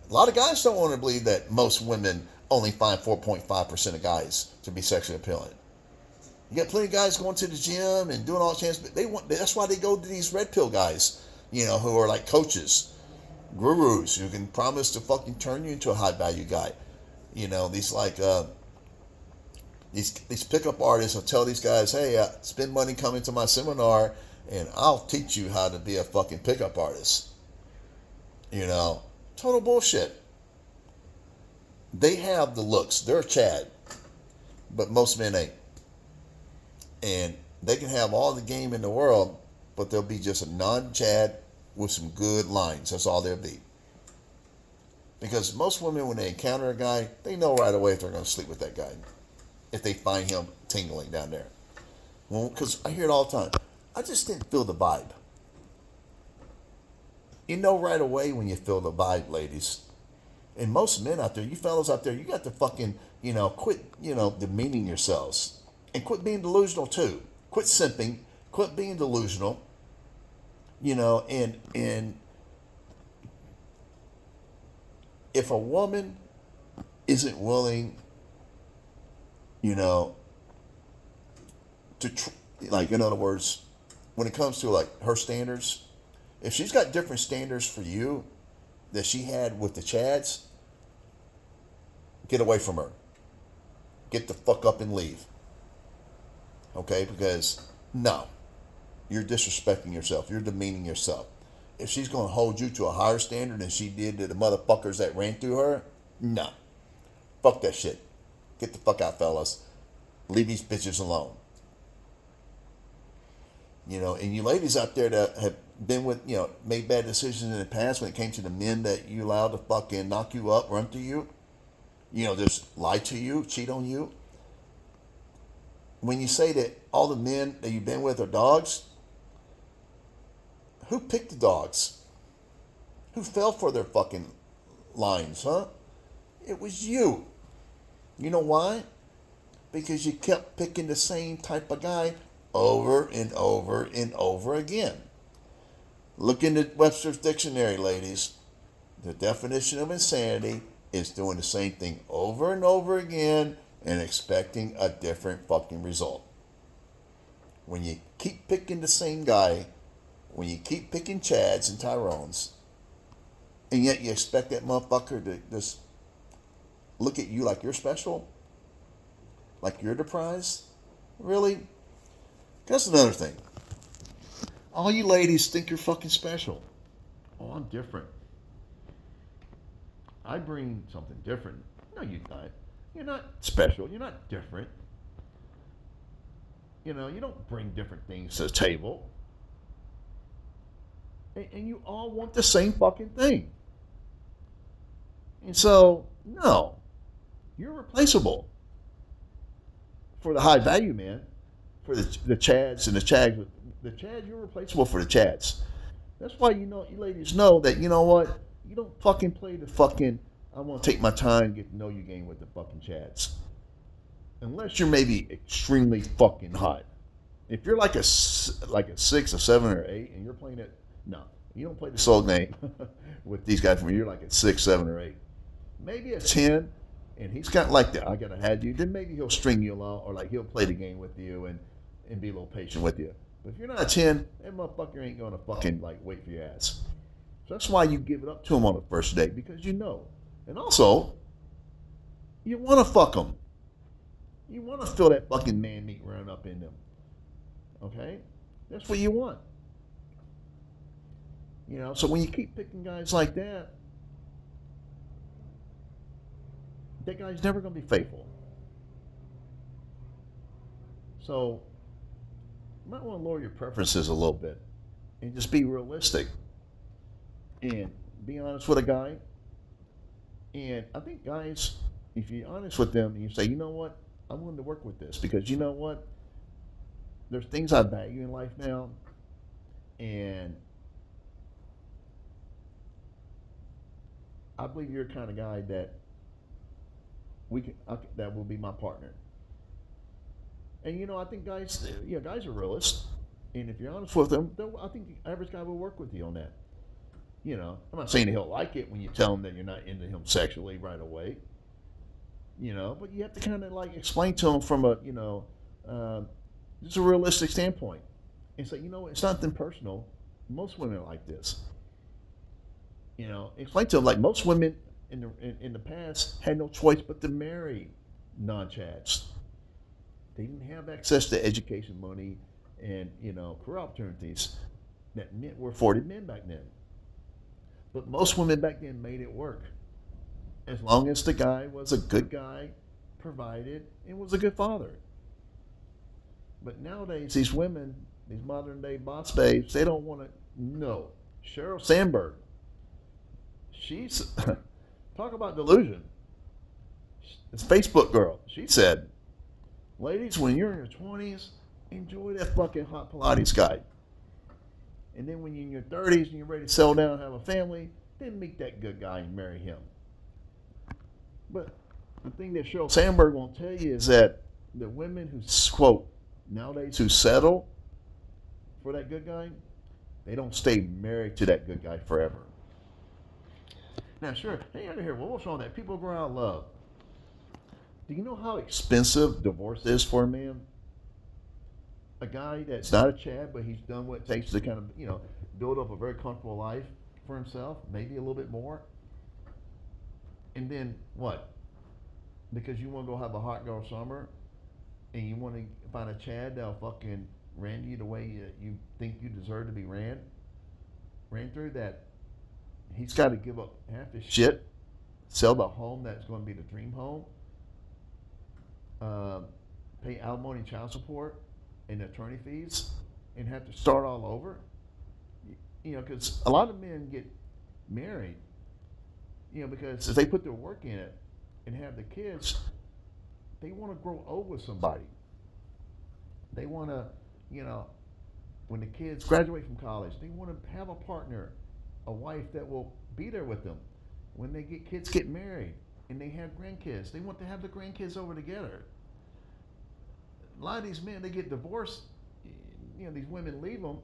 A lot of guys don't want to believe that most women only find 4.5% of guys to be sexually appealing. You got plenty of guys going to the gym and doing all chance, but that's why they go to these red pill guys, who are like coaches, gurus who can promise to fucking turn you into a high value guy. These like these pickup artists will tell these guys, hey, spend money coming to my seminar and I'll teach you how to be a fucking pickup artist. Total bullshit. They have the looks. They're a Chad, but most men ain't. And they can have all the game in the world, but they'll be just a non-Chad with some good lines. That's all they'll be. Because most women, when they encounter a guy, they know right away if they're going to sleep with that guy. If they find him tingling down there. Well, because I hear it all the time. I just didn't feel the vibe. You know right away when you feel the vibe, ladies. And most men out there, you fellas out there, you got to fucking, quit, demeaning yourselves. And quit being delusional too. Quit simping. Quit being delusional. And if a woman isn't willing, like, in other words, when it comes to like her standards, if she's got different standards for you that she had with the Chads, get away from her. Get the fuck up and leave. Okay? Because, no. You're disrespecting yourself. You're demeaning yourself. If she's going to hold you to a higher standard than she did to the motherfuckers that ran through her, no. Fuck that shit. Get the fuck out, fellas. Leave these bitches alone. And you ladies out there that have been with, made bad decisions in the past when it came to the men that you allowed to fucking knock you up, run through you, just lie to you, cheat on you. When you say that all the men that you've been with are dogs, who picked the dogs? Who fell for their fucking lines, huh? It was you. You know why? Because you kept picking the same type of guy over and over and over again. Look into Webster's dictionary, ladies. The definition of insanity is doing the same thing over and over again and expecting a different fucking result. When you keep picking the same guy, when you keep picking Chads and Tyrones, and yet you expect that motherfucker to just look at you like you're special, like you're the prize, really? That's another thing. All you ladies think you're fucking special. Oh, I'm different. I bring something different. No, you're not. You're not special. You're not different. You don't bring different things to the table. And you all want the same fucking thing. And so, no. You're replaceable. For the high value man. For the Chads and the Chags. The Chads, you're replaceable for the Chads. That's why you ladies know that, you know what? You don't fucking play the fucking, I want to take my time, get to know you game with the fucking Chads. Unless you're maybe extremely fucking hot. If you're like a 6, a 7, or 8, and you're playing it, no. You don't play the soul game with these guys when you're like a 6, 7, or 8. Maybe a 10, and he's got like the, I gotta have you, then maybe he'll string you along, or like he'll play the game with you and be a little patient with you. But if you're not a 10, that motherfucker ain't gonna fucking like wait for your ass. So that's why you give it up to him on the first date, because you know. And also, you want to fuck them. You want to feel that fucking man meat run up in them. Okay? That's what you want. So when you keep picking guys like that, that guy's never going to be faithful. So, you might want to lower your preferences a little bit and just be realistic and be honest with a guy. And I think guys, if you're honest with them and you say, you know what, I'm willing to work with this because you know what, there's things I value in life now, and I believe you're the kind of guy that that will be my partner. And I think guys, guys are realists, and if you're honest with them, I think the average guy will work with you on that. I'm not saying he'll like it when you tell him that you're not into him sexually right away. But you have to kind of like explain to him from a, Just a realistic standpoint. And say, you know, it's nothing personal. Most women are like this. You know, explain to them like most women in the past had no choice but to marry non-chads. They didn't have access to education, money, and career opportunities that men were afforded men back then. But most women back then made it work as long as the guy was a good guy, provided, and was a good father. But nowadays, these women, these modern day boss babes, they don't want to. No, Sheryl Sandberg, she's talk about delusion. This Facebook girl, she said, "Ladies, when you're in your 20s, enjoy that fucking hot Pilates guy. And then when you're in your 30s and you're ready to settle down and have a family, then meet that good guy and marry him." But the thing that Sheryl Sandberg won't tell you is that the women who, quote, nowadays who settle for that good guy, they don't stay married to that good guy forever. Now, sure, hey, out of here, well, what's wrong with that? People grow out of love. Do you know how expensive divorce is for a man? A guy that's not a Chad, but he's done what it takes to kind of, build up a very comfortable life for himself, maybe a little bit more. And then what? Because you want to go have a hot girl summer and you want to find a Chad that'll fucking ran you the way you think you deserve to be ran through, that he's got to give up half his shit, sell the home that's going to be the dream home, pay alimony, child support, and attorney fees, and have to start all over. Because a lot of men get married, because if they put their work in it and have the kids, they want to grow old with somebody. They want to, when the kids graduate from college, they want to have a partner, a wife that will be there with them. When they get married and they have grandkids, they want to have the grandkids over together. A lot of these men, they get divorced. These women leave them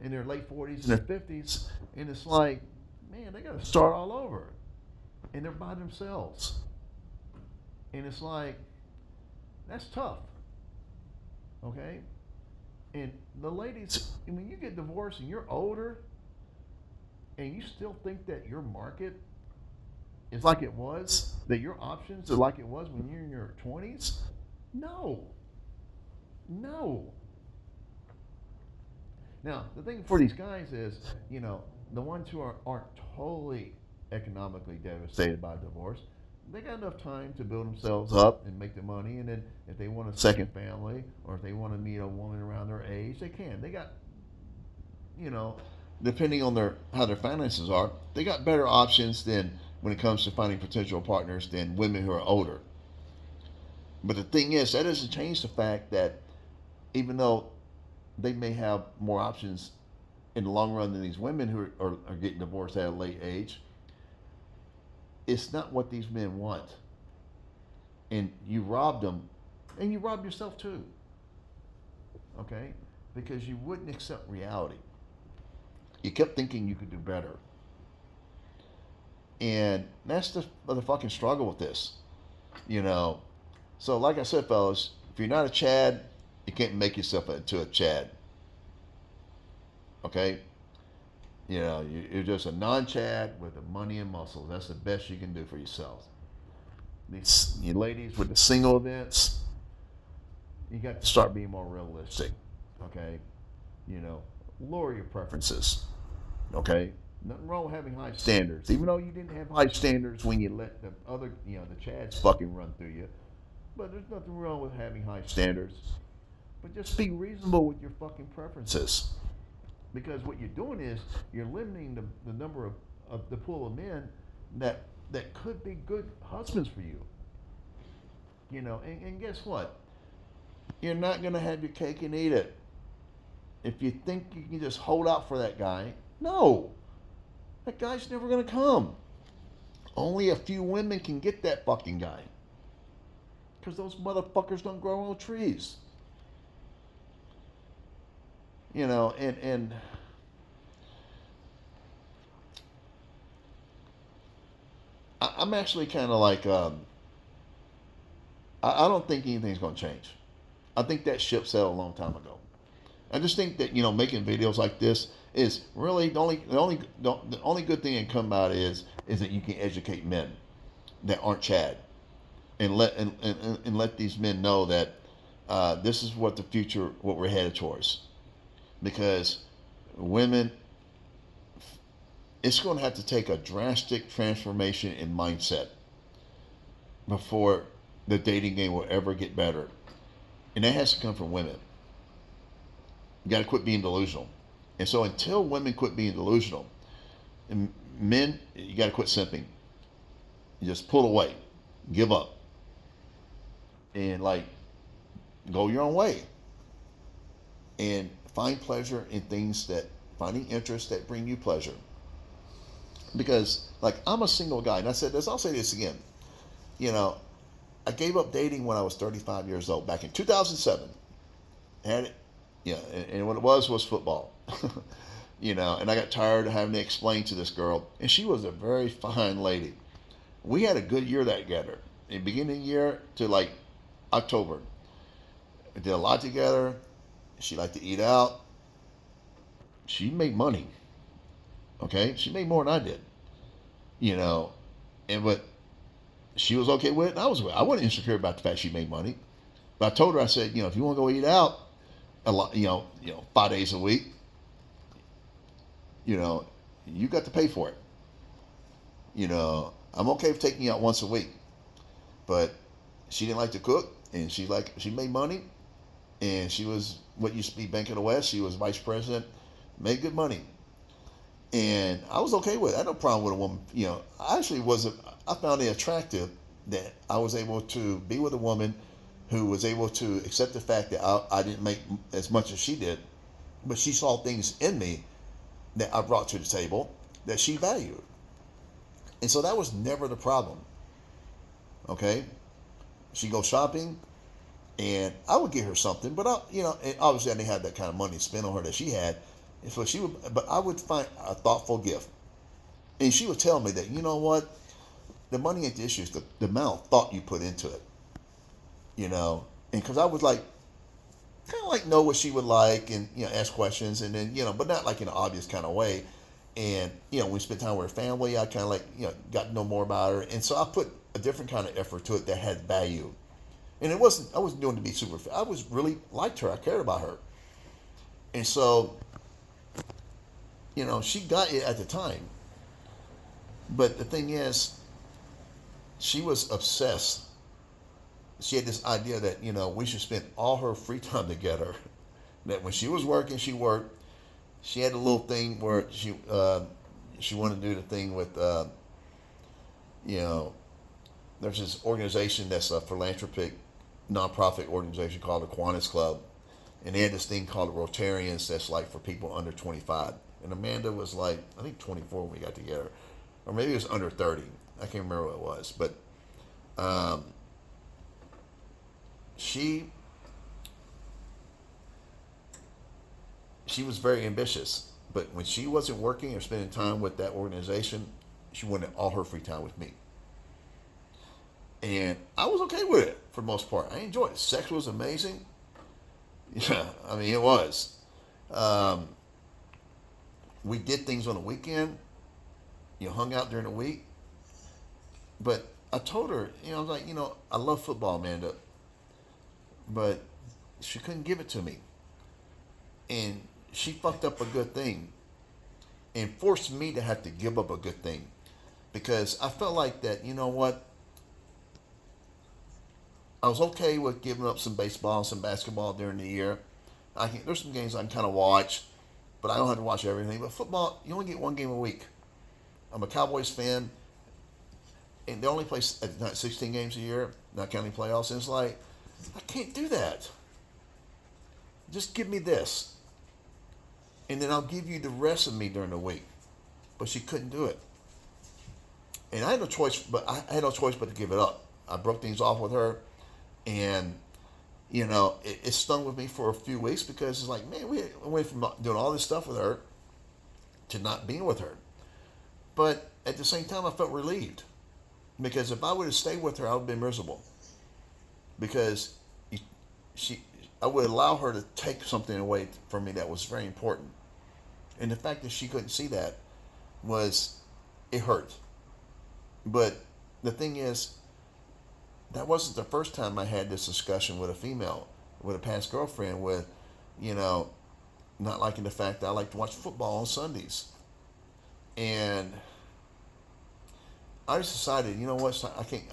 in their late 40s and their 50s, and it's like, man, they got to start all over, and they're by themselves. And it's like, that's tough. Okay? And the ladies, when you get divorced and you're older, and you still think that your market is like it was, that your options are like it was when you're in your 20s, no. No. Now, the thing for these guys is, the ones who aren't totally economically devastated by divorce, they got enough time to build themselves up and make the money. And then if they want a second family, or if they want to meet a woman around their age, they can. They got, depending on how their finances are, they got better options than when it comes to finding potential partners than women who are older. But the thing is, that doesn't change the fact that even though they may have more options in the long run than these women who are getting divorced at a late age, it's not what these men want. And you robbed them, and you robbed yourself too. Okay? Because you wouldn't accept reality. You kept thinking you could do better. And that's the fucking struggle with this. So, like I said, fellas, if you're not a Chad, you can't make yourself into a Chad. Okay? You're just a non-Chad with the money and muscles. That's the best you can do for yourself. You ladies with the single events, you got to start being more realistic. Okay? Lower your preferences. Okay? Nothing wrong with having high standards. Even though you didn't have high standards when you let the other, the Chads fucking run through you. But there's nothing wrong with having high standards. But just be reasonable with your fucking preferences. Because what you're doing is you're limiting the number of the pool of men that could be good husbands for you. And guess what? You're not going to have your cake and eat it. If you think you can just hold out for that guy, no. That guy's never going to come. Only a few women can get that fucking guy. Because those motherfuckers don't grow on trees. And I'm actually kind of like, I don't think anything's going to change. I think that ship sailed a long time ago. I just think that making videos like this is really the only good thing that come out is that you can educate men that aren't Chad, and let these men know that this is what the future, what we're headed towards. Because women, it's going to have to take a drastic transformation in mindset before the dating game will ever get better, and that has to come from women. You got to quit being delusional. And so until women quit being delusional, and men, you got to quit simping. You just pull away, give up, and like go your own way, and find pleasure in things that finding interests that bring you pleasure. Because like I'm a single guy, and I said this, I'll say this again. You know, I gave up dating when I was 35 years old back in 2007. Had it, yeah, and what it was football. And I got tired of having to explain to this girl, and she was a very fine lady. We had a good year together. In the beginning of the year to like October, we did a lot together. She liked to eat out. She made money. Okay, she made more than I did. You know, and but she was okay with it. And I was. I wasn't insecure about the fact she made money. But I told her, I said, if you want to go eat out a lot, 5 days a week, you got to pay for it. I'm okay with taking you out once a week, but she didn't like to cook, and she made money, and she was what used to be Bank of the West. She was vice president, made good money, and I was okay with it. I had no problem with a woman. I actually wasn't. I found it attractive that I was able to be with a woman who was able to accept the fact that I didn't make as much as she did, but she saw things in me that I brought to the table that she valued. And so that was never the problem. Okay? She'd go shopping, and I would get her something, but and obviously I didn't have that kind of money to spend on her that she had. And so but I would find a thoughtful gift. And she would tell me that, you know what? The money ain't the issue, it's the amount of thought you put into it. And because I would kind of know what she would like, and ask questions, and then but not like in an obvious kind of way. And when we spent time with her family, I kind of got to know more about her, and so I put a different kind of effort to it that had value. And I wasn't doing it to be super. I was really liked her. I cared about her, and so she got it at the time. But the thing is, she was obsessed. She had this idea that we should spend all her free time together. That when she was working, she worked. She had a little thing where she wanted to do the thing with there's this organization that's a philanthropic nonprofit organization called the Kiwanis Club, and they had this thing called the Rotarians that's like for people under 25. And Amanda was like, I think 24 when we got together, or maybe it was under 30. I can't remember what it was, but she was very ambitious. But when she wasn't working or spending time with that organization, she wanted all her free time with me. And I was okay with it for the most part. I enjoyed it. Sex was amazing. Yeah, I mean, it was. We did things on the weekend. Hung out during the week. But I told her, I was like, I love football, Amanda. But she couldn't give it to me. And she fucked up a good thing and forced me to have to give up a good thing, because I felt like that, what? I was okay with giving up some baseball and some basketball during the year. There's some games I can kind of watch, but I don't have to watch everything. But football, you only get one game a week. I'm a Cowboys fan, and they only play 16 games a year, not counting playoffs. And it's like, I can't do that. Just give me this, and then I'll give you the rest of me during the week. But she couldn't do it, and I had no choice. But to give it up. I broke things off with her, and it stung with me for a few weeks, because it's like, man, we went from doing all this stuff with her to not being with her. But at the same time, I felt relieved, because if I would have stayed with her, I would have been miserable, because she I would allow her to take something away from me that was very important. And the fact that she couldn't see that was, it hurt. But the thing is, that wasn't the first time I had this discussion with a female, with a past girlfriend, with, you know, not liking the fact that I like to watch football on Sundays. And I just decided, you know what,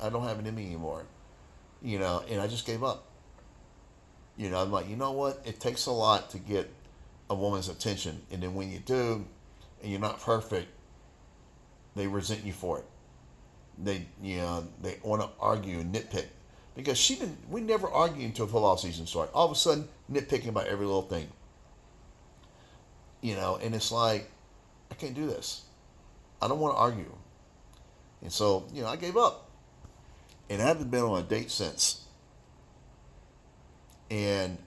I don't have it in me anymore. And I just gave up. I'm like, you know what? It takes a lot to get a woman's attention. And then when you do, and you're not perfect, they resent you for it. They want to argue and nitpick. Because we never argued until football season started. All of a sudden, nitpicking about every little thing. And it's like, I can't do this. I don't want to argue. And so, I gave up. And I haven't been on a date since. And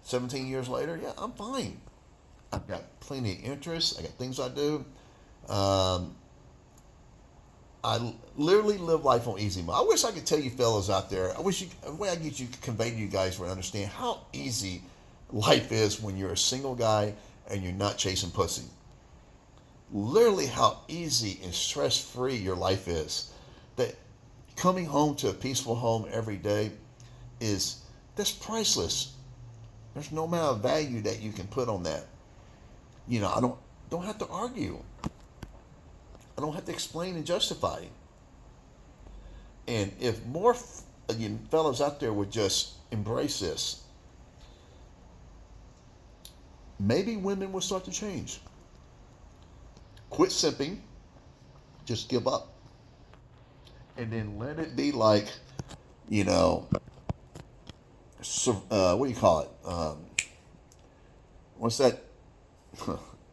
17 years later, yeah, I'm fine. I've got plenty of interests. I got things I do. I literally live life on easy mode. I wish I could tell you fellas out there, the way I get you convey to you guys would understand how easy life is when you're a single guy and you're not chasing pussy. Literally how easy and stress-free your life is. That coming home to a peaceful home every day that's priceless. There's no amount of value that you can put on that. I don't have to argue. I don't have to explain and justify. And if more fellas out there would just embrace this, maybe women will start to change. Quit simping. Just give up. And then let it be like, what do you call it? What's that?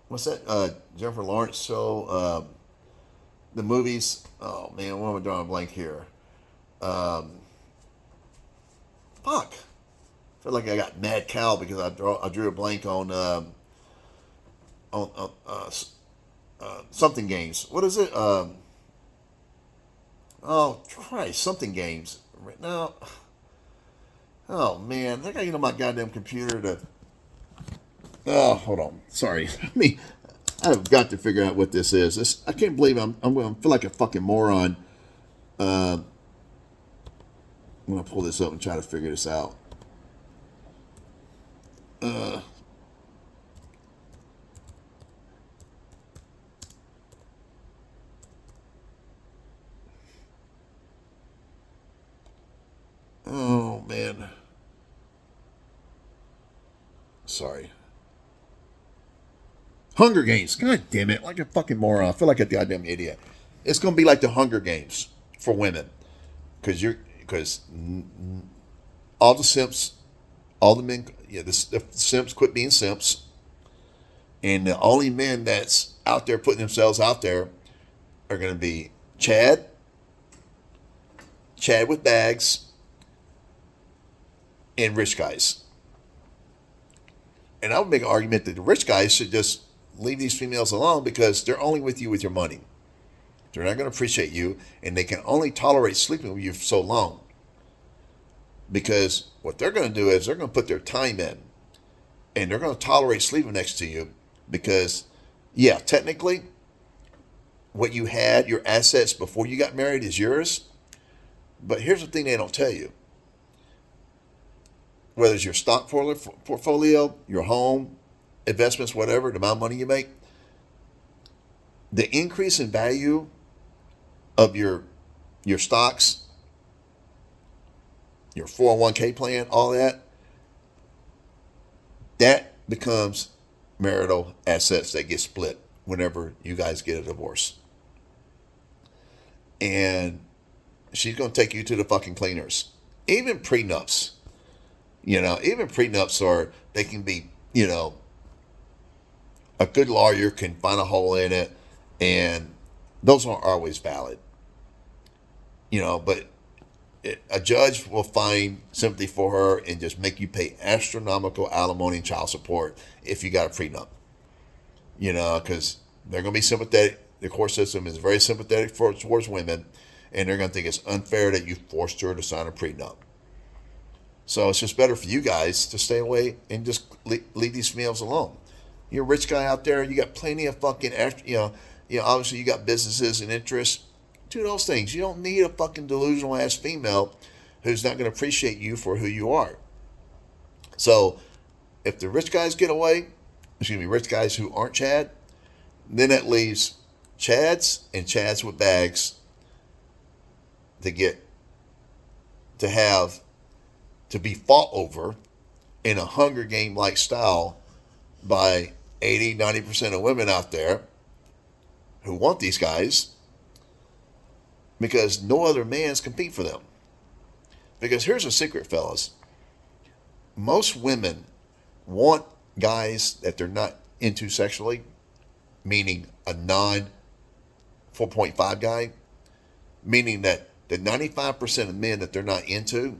What's that Jennifer Lawrence show? The movies. Oh man, what am I drawing a blank here? Fuck. I feel like I got mad cow because I drew a blank on something games. What is it? Oh Christ, something games. Right now. Oh man, I gotta get on my goddamn computer to. Oh, hold on. Sorry. I've got to figure out what this is. I can't believe I feel like a fucking moron. I'm gonna pull this up and try to figure this out. Oh man. Sorry. Hunger Games. God damn it. Like a fucking moron. I feel like a goddamn idiot. It's going to be like the Hunger Games for women. Because all the simps, all the men, the simps quit being simps. And the only men that's out there putting themselves out there are going to be Chad with bags, and rich guys. And I would make an argument that the rich guys should just leave these females alone because they're only with you with your money. They're not going to appreciate you, and they can only tolerate sleeping with you for so long. Because what they're going to do is they're going to put their time in, and they're going to tolerate sleeping next to you because, yeah, technically, what you had, your assets before you got married is yours. But here's the thing they don't tell you. Whether it's your stock portfolio, your home, investments, whatever, the amount of money you make, the increase in value of your stocks, your 401k plan, all that becomes marital assets that get split whenever you guys get a divorce. And she's going to take you to the fucking cleaners. Even prenups. Even prenups they can be, a good lawyer can find a hole in it, and those aren't always valid. But a judge will find sympathy for her and just make you pay astronomical alimony and child support if you got a prenup. Because they're going to be sympathetic. The court system is very sympathetic towards women, and they're going to think it's unfair that you forced her to sign a prenup. So it's just better for you guys to stay away and just leave these females alone. You're a rich guy out there. You got plenty of fucking, obviously you got businesses and interests. Do those things. You don't need a fucking delusional ass female who's not going to appreciate you for who you are. So if the rich guys get away, rich guys who aren't Chad, then that leaves Chads and Chads with bags to be fought over in a Hunger Game like style by 80-90% of women out there who want these guys, because no other man's compete for them. Because here's a secret, fellas. Most women want guys that they're not into sexually, meaning a non 4.5 guy, meaning that the 95% of men that they're not into,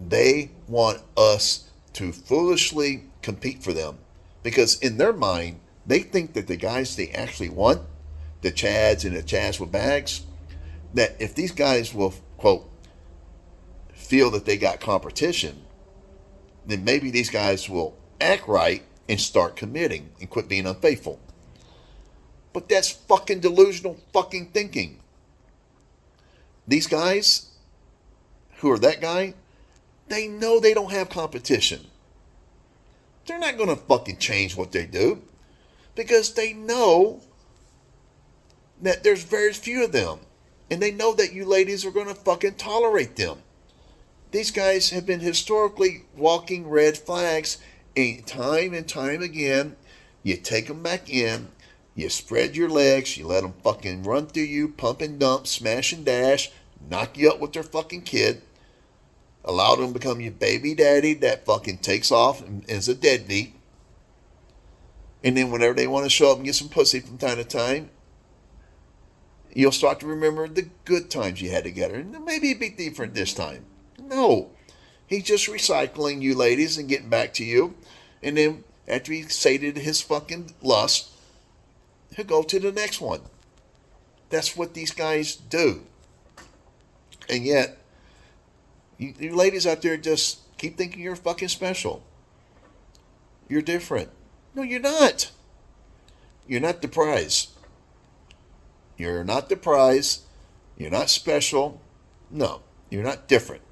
they want us to foolishly compete for them. Because in their mind, they think that the guys they actually want, the Chads and the Chads with bags, that if these guys will, quote, feel that they got competition, then maybe these guys will act right and start committing and quit being unfaithful. But that's fucking delusional fucking thinking. These guys who are that guy, they know they don't have competition. They're not going to fucking change what they do because they know that there's very few of them. And they know that you ladies are going to fucking tolerate them. These guys have been historically walking red flags, and time again, you take them back in, you spread your legs, you let them fucking run through you, pump and dump, smash and dash, knock you up with their fucking kid, allow them to become your baby daddy that fucking takes off and is a deadbeat. And then whenever they want to show up and get some pussy from time to time, you'll start to remember the good times you had together. And maybe it'd be different this time. No. He's just recycling you ladies and getting back to you. And then after he's sated his fucking lust, he'll go to the next one. That's what these guys do. And yet, you ladies out there just keep thinking you're fucking special. You're different. No, you're not. You're not the prize. You're not the prize. You're not special. No, you're not different.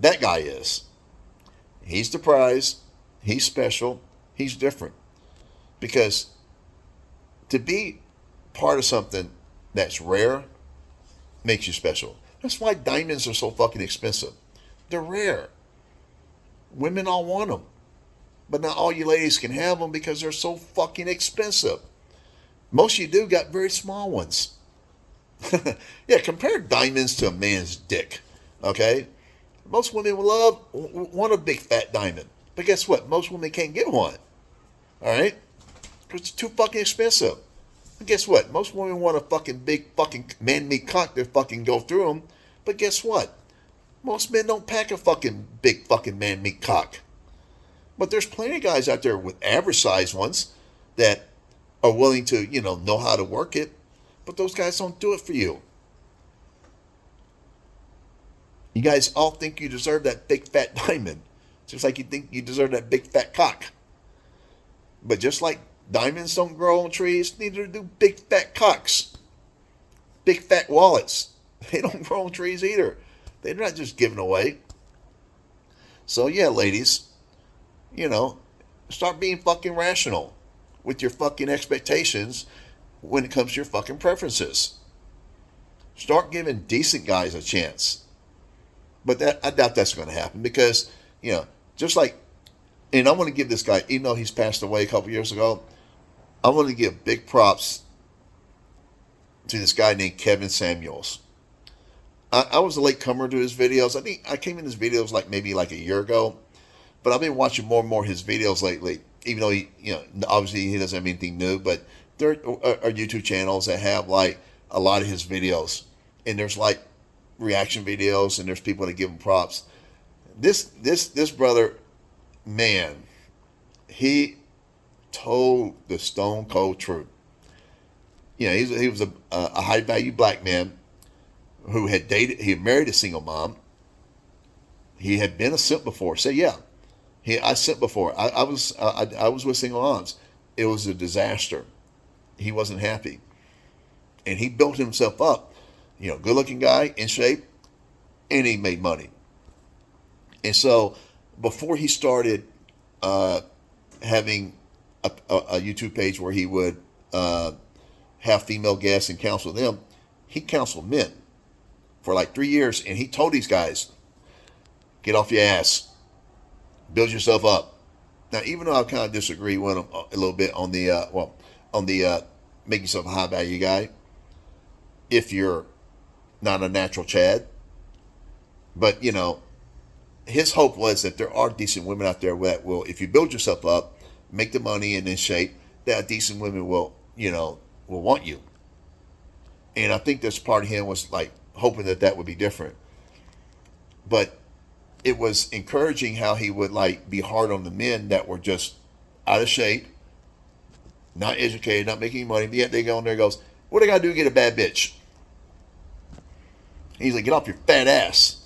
That guy is. He's the prize. He's special. He's different. Because to be part of something that's rare makes you special. That's why diamonds are so fucking expensive. They're rare. Women all want them. But not all you ladies can have them because they're so fucking expensive. Most of you do got very small ones. Yeah, compare diamonds to a man's dick. Okay? Most women want a big fat diamond. But guess what? Most women can't get one. Alright? Because it's too fucking expensive. And guess what? Most women want a fucking big fucking man-meat cock to fucking go through them. But guess what? Most men don't pack a fucking big fucking man-meat cock. But there's plenty of guys out there with average size ones that are willing to, know how to work it. But those guys don't do it for you. You guys all think you deserve that big fat diamond. Just like you think you deserve that big fat cock. But just like diamonds don't grow on trees, neither do big fat cocks. Big fat wallets. They don't grow on trees either. They're not just given away. So yeah, ladies, start being fucking rational with your fucking expectations when it comes to your fucking preferences. Start giving decent guys a chance. But I doubt that's going to happen because, just like, and I want to give this guy, even though he's passed away a couple years ago, I want to give big props to this guy named Kevin Samuels. I was a late comer to his videos. I think I came in his videos maybe a year ago, but I've been watching more and more his videos lately. Even though he, obviously he doesn't have anything new, but there are YouTube channels that have a lot of his videos, and there's reaction videos, and there's people that give him props. This brother, man, he told the stone cold truth. He was a high value black man who he had married a single mom. He had been a simp before. Say, yeah, I simped before. I was with single moms. It was a disaster. He wasn't happy, and he built himself up. Good looking guy, in shape, and he made money. And so, before he started having a YouTube page where he would have female guests and counsel them, he counseled men for like 3 years, and he told these guys, get off your ass, build yourself up. Now, even though I kind of disagree with him a little bit on the make yourself a high value guy, if you're not a natural Chad, but his hope was that there are decent women out there that will, if you build yourself up, make the money and in shape, that decent women will want you. And I think this part of him was like hoping that would be different. But it was encouraging how he would like be hard on the men that were just out of shape, not educated, not making money. But yet they go in there and goes, what do I got to do to get a bad bitch? And he's like, get off your fat ass.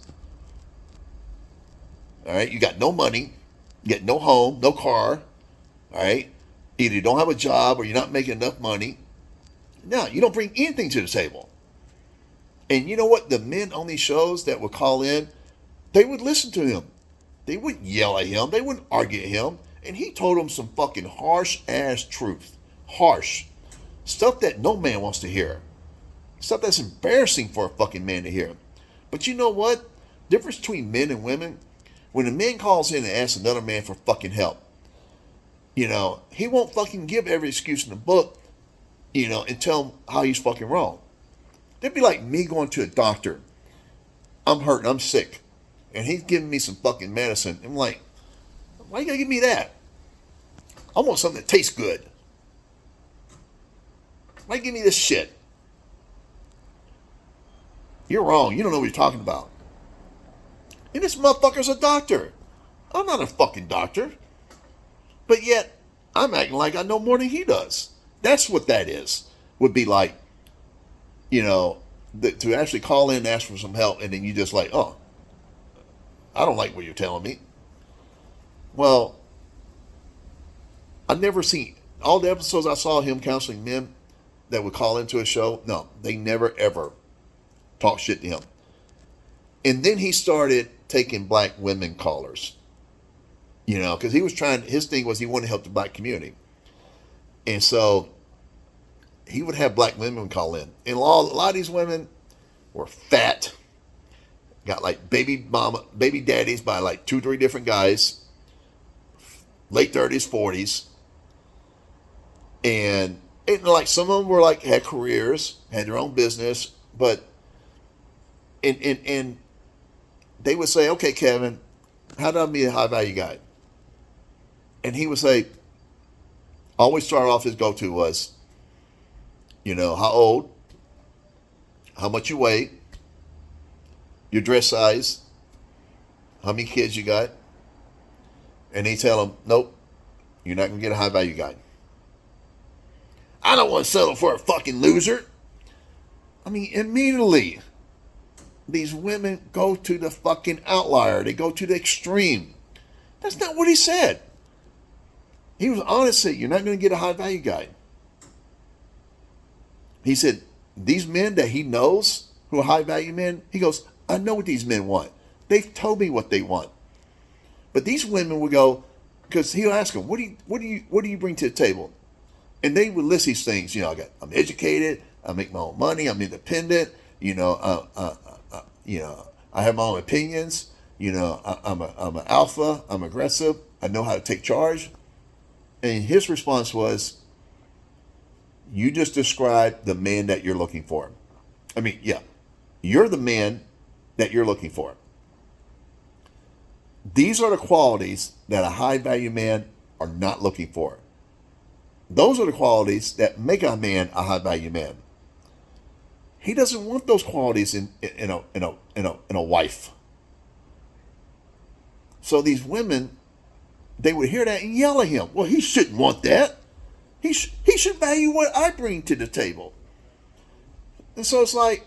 All right, you got no money, you got no home, no car. All right, either you don't have a job or you're not making enough money. No, you don't bring anything to the table. And you know what? The men on these shows that would call in, they would listen to him. They wouldn't yell at him. They wouldn't argue at him. And he told them some fucking harsh ass truth. Harsh. Stuff that no man wants to hear. Stuff that's embarrassing for a fucking man to hear. But you know what? Difference between men and women, when a man calls in and asks another man for fucking help, he won't fucking give every excuse in the book, and tell him how he's fucking wrong. That'd be like me going to a doctor. I'm hurting, I'm sick. And he's giving me some fucking medicine. I'm like, why you gotta give me that? I want something that tastes good. Why you give me this shit? You're wrong. You don't know what you're talking about. And this motherfucker's a doctor. I'm not a fucking doctor. But yet, I'm acting like I know more than he does. That's what that is. Would be like, to actually call in and ask for some help, and then you just like, oh, I don't like what you're telling me. Well, I've never seen all the episodes I saw him counseling men that would call into a show. No, they never ever talk shit to him. And then he started taking black women callers, because he was his thing was he wanted to help the black community. And so he would have black women call in. And a lot of these women were fat, got like baby daddies by like 2-3 different guys, late 30s, 40s. And like some of them were like, had careers, had their own business, but, and they would say, okay, Kevin, how do I be a high value guy? And he would say, always start off his go-to was, how old, how much you weigh, your dress size, how many kids you got. And he tell them, nope, you're not going to get a high value guy. I don't want to settle for a fucking loser. I mean, immediately, these women go to the fucking outlier. They go to the extreme. That's not what he said. He was honest, said, you're not going to get a high value guy. He said, these men that he knows who are high value men, he goes, I know what these men want. They've told me what they want. But these women would go, because he'll ask them, what do you bring to the table? And they would list these things. I'm educated. I make my own money. I'm independent. I have my own opinions. I'm an alpha. I'm aggressive. I know how to take charge. And his response was, you just described the man that you're looking for. I mean, yeah, you're the man that you're looking for. These are the qualities that a high value man are not looking for. Those are the qualities that make a man a high value man. He doesn't want those qualities in a wife. So these women, they would hear that and yell at him. Well, he shouldn't want that. He should value what I bring to the table. And so it's like,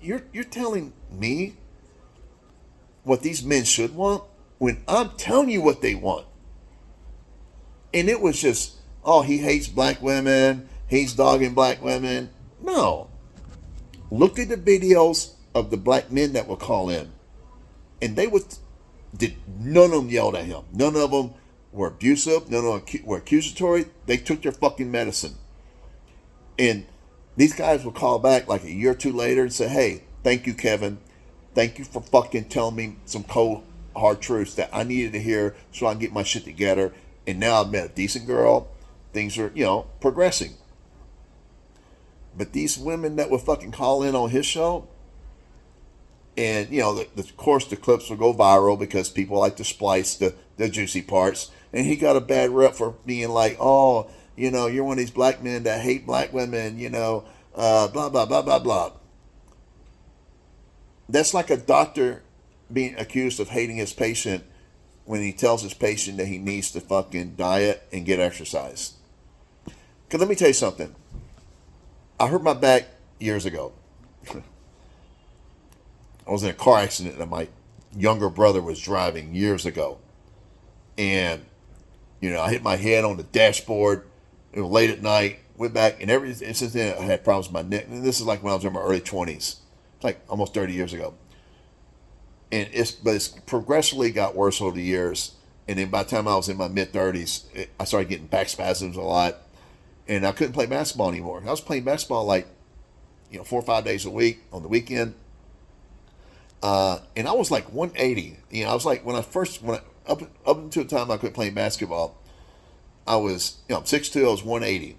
you're telling me what these men should want when I'm telling you what they want. And it was just, oh, he hates black women. He's dogging black women. No. Look at the videos of the black men that would call in. And none of them yelled at him. None of them were abusive. None of them were accusatory. They took their fucking medicine. And these guys would call back like a year or two later and say, hey, thank you, Kevin. Thank you for fucking telling me some cold, hard truths that I needed to hear so I can get my shit together. And now I've met a decent girl. Things are, progressing. But these women that would fucking call in on his show, and, of course the clips will go viral because people like to splice the juicy parts. And he got a bad rep for being like, oh, you're one of these black men that hate black women, blah, blah, blah, blah, blah. That's like a doctor being accused of hating his patient when he tells his patient that he needs to fucking diet and get exercise. Because let me tell you something. I hurt my back years ago. I was in a car accident that my younger brother was driving years ago. And, I hit my head on the dashboard. It was late at night. Went back and since then I had problems with my neck. And this is like when I was in my early 20s. It's like almost 30 years ago. And it's progressively got worse over the years. And then by the time I was in my mid-30s, I started getting back spasms a lot. And I couldn't play basketball anymore. I was playing basketball 4 or 5 days a week on the weekend. And I was like 180. I was like, up until the time I quit playing basketball, I was, I'm 6'2", I was 180.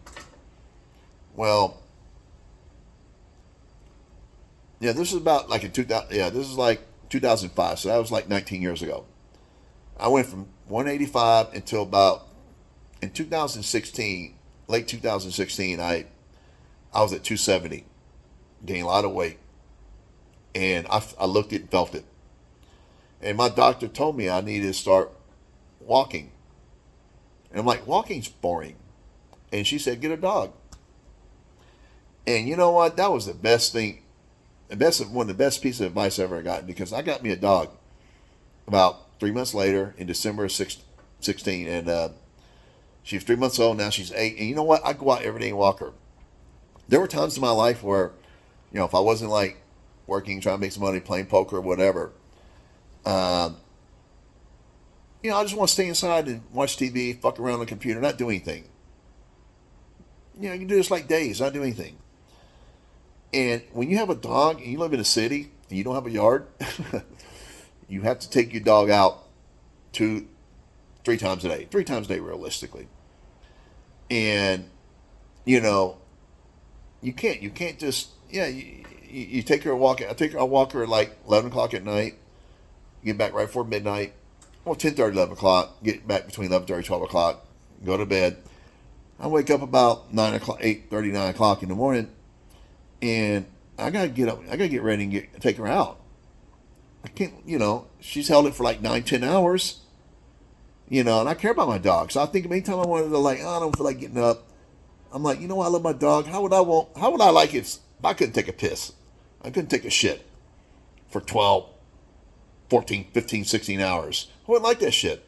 Well, yeah, this is about like in 2000, this is like 2005, so that was like 19 years ago. I went from 185 until about, in 2016, late 2016, I was at 270, gained a lot of weight, and I looked it and felt it. And my doctor told me I needed to start walking. And I'm like, walking's boring. And she said, get a dog. And you know what? That was the best thing, one of the best pieces of advice I ever gotten, because I got me a dog about 3 months later in December of 16. And she was 3 months old. Now she's 8. And you know what? I go out every day and walk her. There were times in my life where, if I wasn't like working, trying to make some money, playing poker or whatever, I just want to stay inside and watch TV, fuck around on the computer, not do anything. You can do this like days, not do anything. And when you have a dog and you live in a city and you don't have a yard, you have to take your dog out 2-3 times a day. 3 times a day, realistically. And, you can't just, you take her a walk. I take her a walk her at like 11 o'clock at night, get back right before midnight. Well, 10:30, 11 o'clock, get back between 11:30, 12 o'clock, go to bed. I wake up about 9 o'clock, 8:30, 9 o'clock in the morning, and I got to get up, I got to get ready and take her out. I can't, she's held it for like 9-10 hours, and I care about my dog. So I think anytime I wanted to I don't feel like getting up, I'm like, I love my dog. How would I like it if I couldn't take a piss? I couldn't take a shit for 12, 14, 15, 16 hours. I wouldn't like that shit.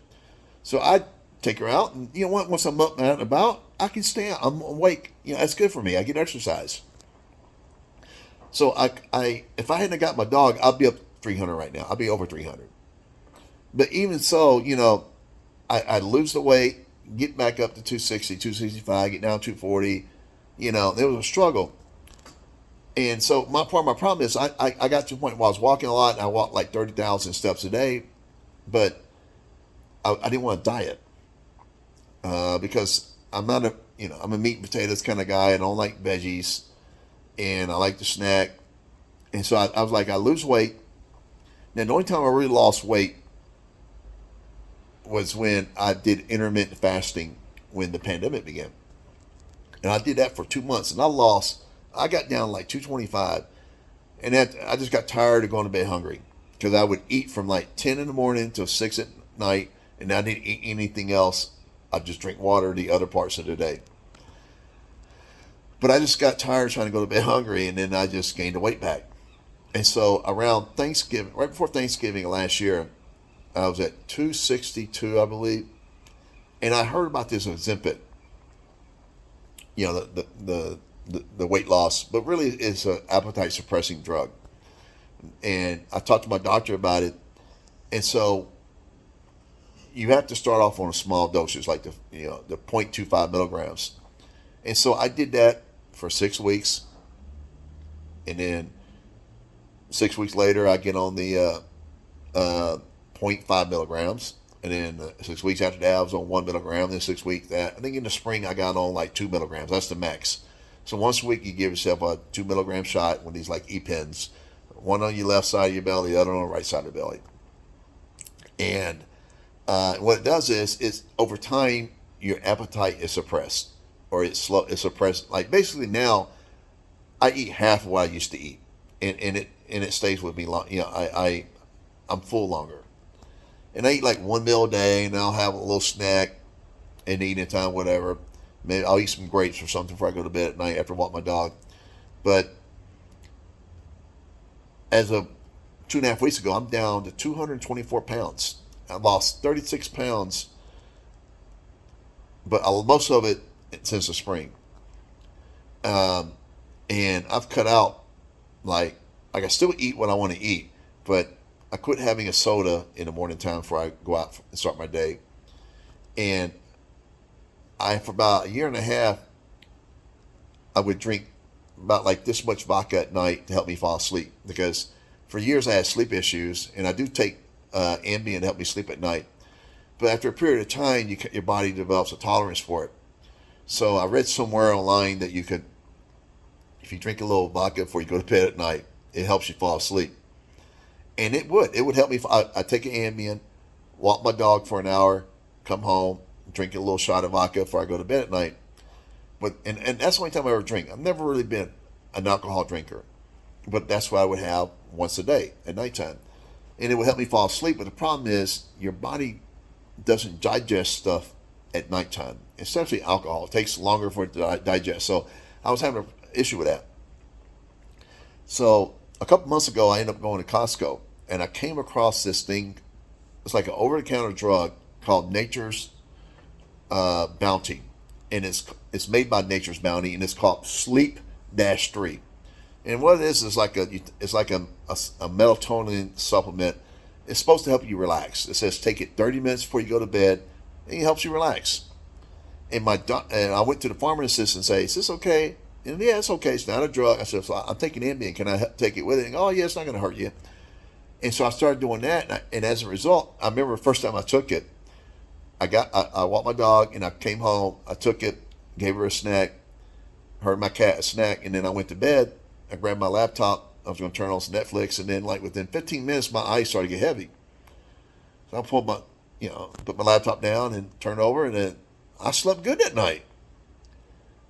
So I take her out, and once I'm up and about, I can stay out. I'm awake. That's good for me. I get exercise. So if I hadn't got my dog, I'd be up 300 right now. I'd be over 300. But even so, I lose the weight, get back up to 260, 265, get down to 240. There was a struggle. And so part of my problem is I got to a point where I was walking a lot, and I walked like 30,000 steps a day, but I didn't want to diet because I'm not I'm a meat and potatoes kind of guy. I don't like veggies, and I like to snack. And so I was like, I lose weight. Now, the only time I really lost weight was when I did intermittent fasting when the pandemic began. And I did that for 2 months, and I got down like 225. And I just got tired of going to bed hungry, because I would eat from like 10 in the morning till 6 at night, and I didn't eat anything else. I'd just drink water the other parts of the day. But I just got tired trying to go to bed hungry, and then I just gained the weight back. And so around Thanksgiving, right before Thanksgiving last year, I was at 262, I believe, and I heard about this Ozempic, the weight loss, but really it's an appetite suppressing drug. And I talked to my doctor about it, and so you have to start off on a small dosage, like the 0.25 milligrams. And so I did that for 6 weeks, and then 6 weeks later I get on the zero point 0.5 milligrams, and then 6 weeks after that I was on 1 milligram. Then 6 weeks that I think in the spring I got on like 2 milligrams. That's the max. So once a week you give yourself a 2 milligram shot with these like e-pens, one on your left side of your belly, the other on the right side of the belly. And what it does is, over time your appetite is suppressed, or it's suppressed. Like basically now, I eat half of what I used to eat, and it stays with me long. I'm full longer, and I eat like 1 meal a day, and I'll have a little snack in the eating time, whatever. Maybe I'll eat some grapes or something before I go to bed at night after I walk my dog. But as of 2.5 weeks ago, I'm down to 224 pounds. I lost 36 pounds, but most of it since the spring. And I've cut out, like I still eat what I want to eat, but I quit having a soda in the morning time before I go out and start my day. And for about a year and a half, I would drink about like this much vodka at night to help me fall asleep, because for years I had sleep issues, and I do take Ambien to help me sleep at night. But after a period of time, your body develops a tolerance for it. So I read somewhere online that you could, if you drink a little vodka before you go to bed at night, it helps you fall asleep. And it would help me. I take an Ambien, walk my dog for an hour, come home, drink a little shot of vodka before I go to bed at night. But and that's the only time I ever drink. I've never really been an alcohol drinker, but that's what I would have once a day at nighttime, and it would help me fall asleep. But the problem is your body doesn't digest stuff at nighttime, especially alcohol. It takes longer for it to digest. So I was having an issue with that. So a couple months ago, I ended up going to Costco, and I came across this thing. It's like an over-the-counter drug called Nature's Bounty, and it's made by Nature's Bounty, and it's called Sleep Dash 3. And what it is like a melatonin supplement. It's supposed to help you relax. It says take it 30 minutes before you go to bed, and it helps you relax. And I went to the pharmacist and say, "Is this okay?" And yeah, it's okay. It's not a drug. I said, so "I'm taking Ambien. Can I take it with it?" And, "Oh yeah, it's not going to hurt you." And so I started doing that, and as a result, I remember the first time I took it, I walked my dog, and I came home. I took it, gave her a snack, her and my cat a snack, and then I went to bed. I grabbed my laptop. I was going to turn on some Netflix, and then like within 15 minutes, my eyes started to get heavy. So I put my laptop down and turned over, and then I slept good that night.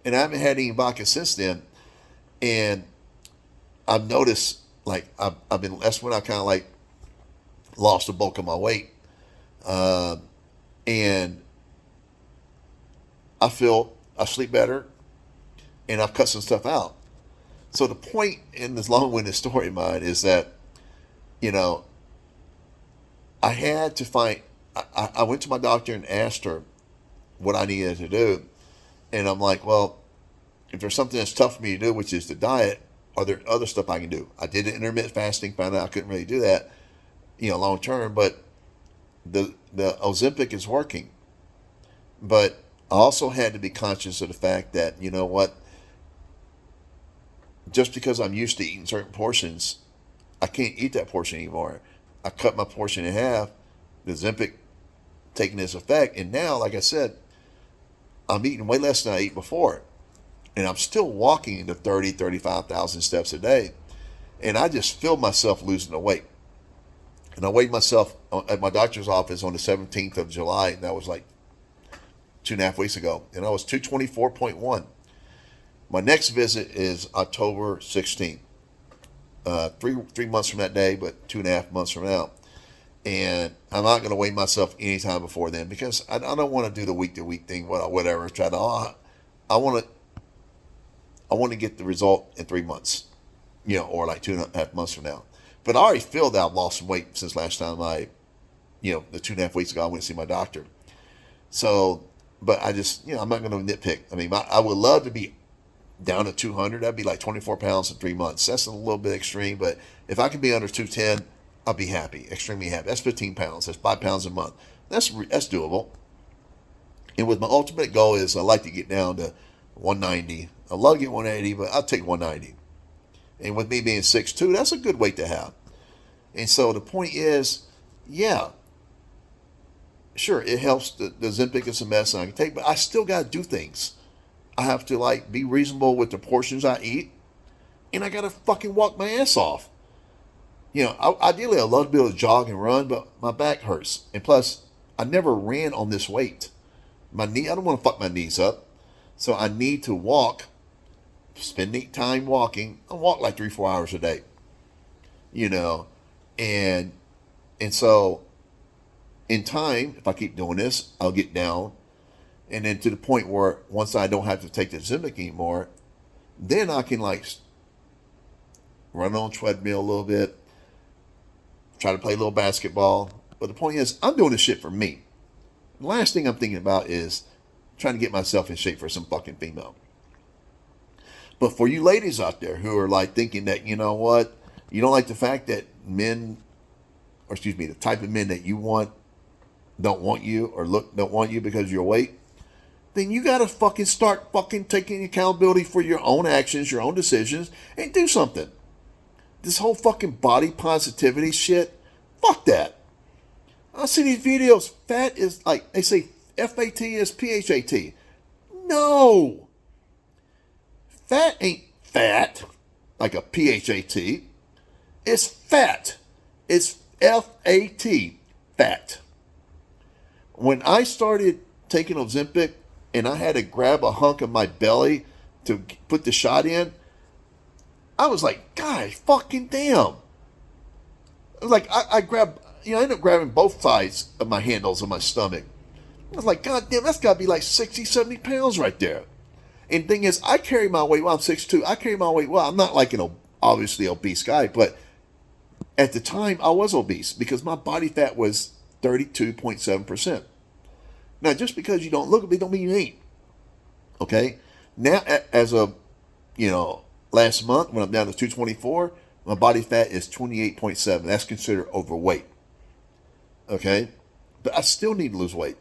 And I haven't had any vodka since then. And I've noticed, like that's when I kind of like lost the bulk of my weight, and I sleep better, and I've cut some stuff out. So the point in this long-winded story of mine is that, I had to find. I went to my doctor and asked her what I needed to do, and I'm like, well, if there's something that's tough for me to do, which is the diet, are there other stuff I can do? I did intermittent fasting, found out I couldn't really do that, long term, but the Ozempic is working. But I also had to be conscious of the fact that, what, just because I'm used to eating certain portions, I can't eat that portion anymore. I cut my portion in half, the Ozempic taking its effect, and now, like I said, I'm eating way less than I ate before. And I'm still walking to 30, 35,000 steps a day. And I just feel myself losing the weight. And I weighed myself at my doctor's office on the 17th of July, and that was like 2.5 weeks ago. And I was 224.1. My next visit is October 16th. 3 months from that day, but 2.5 months from now. And I'm not going to weigh myself anytime before then, because I don't want to do the week-to-week thing, whatever. I want to get the result in 3 months. or like 2.5 months from now. But I already feel that I've lost some weight since last time the 2.5 weeks ago I went to see my doctor. So, but I just, I'm not going to nitpick. I mean, I would love to be down to 200. That'd be like 24 pounds in 3 months. That's a little bit extreme, but if I can be under 210, I'll be happy, extremely happy. That's 15 pounds. That's 5 pounds a month. That's doable. And with my ultimate goal is I like to get down to 190. I love to get 180, but I'll take 190. And with me being 6'2", that's a good weight to have. And so the point is, yeah, sure, it helps. The Ozempic is some medicine I can take, but I still got to do things. I have to be reasonable with the portions I eat, and I got to fucking walk my ass off. Ideally I'd love to be able to jog and run, but my back hurts. And plus, I never ran on this weight. I don't want to fuck my knees up. So I need to walk, spending time walking. I walk like 3-4 hours a day. And so in time, if I keep doing this, I'll get down. And then to the point where once I don't have to take the Ozempic anymore, then I can run on a treadmill a little bit, try to play a little basketball. But the point is, I'm doing this shit for me. The last thing I'm thinking about is trying to get myself in shape for some fucking female. But for you ladies out there who are thinking that, you know what, you don't like the fact that the type of men that you want don't want you or don't want you because of your weight, then you got to fucking start fucking taking accountability for your own actions, your own decisions, and do something. This whole fucking body positivity shit, fuck that. I see these videos, fat is they say F-A-T is P-H-A-T. No. Fat ain't fat, like a P-H-A-T. It's fat. It's F-A-T, fat. When I started taking Ozempic and I had to grab a hunk of my belly to put the shot in, I was like, God, fucking damn. I grabbed, I ended up grabbing both sides of my handles of my stomach. I was like, God damn, that's got to be 60, 70 pounds right there. And the thing is, I carry my weight, I'm 6'2", I carry my weight well. I'm not an obviously obese guy, but at the time I was obese because my body fat was 32.7%. Now, just because you don't look at it don't mean you ain't. Okay? Now, as of, last month when I'm down to 224, my body fat is 28.7. That's considered overweight. Okay? But I still need to lose weight.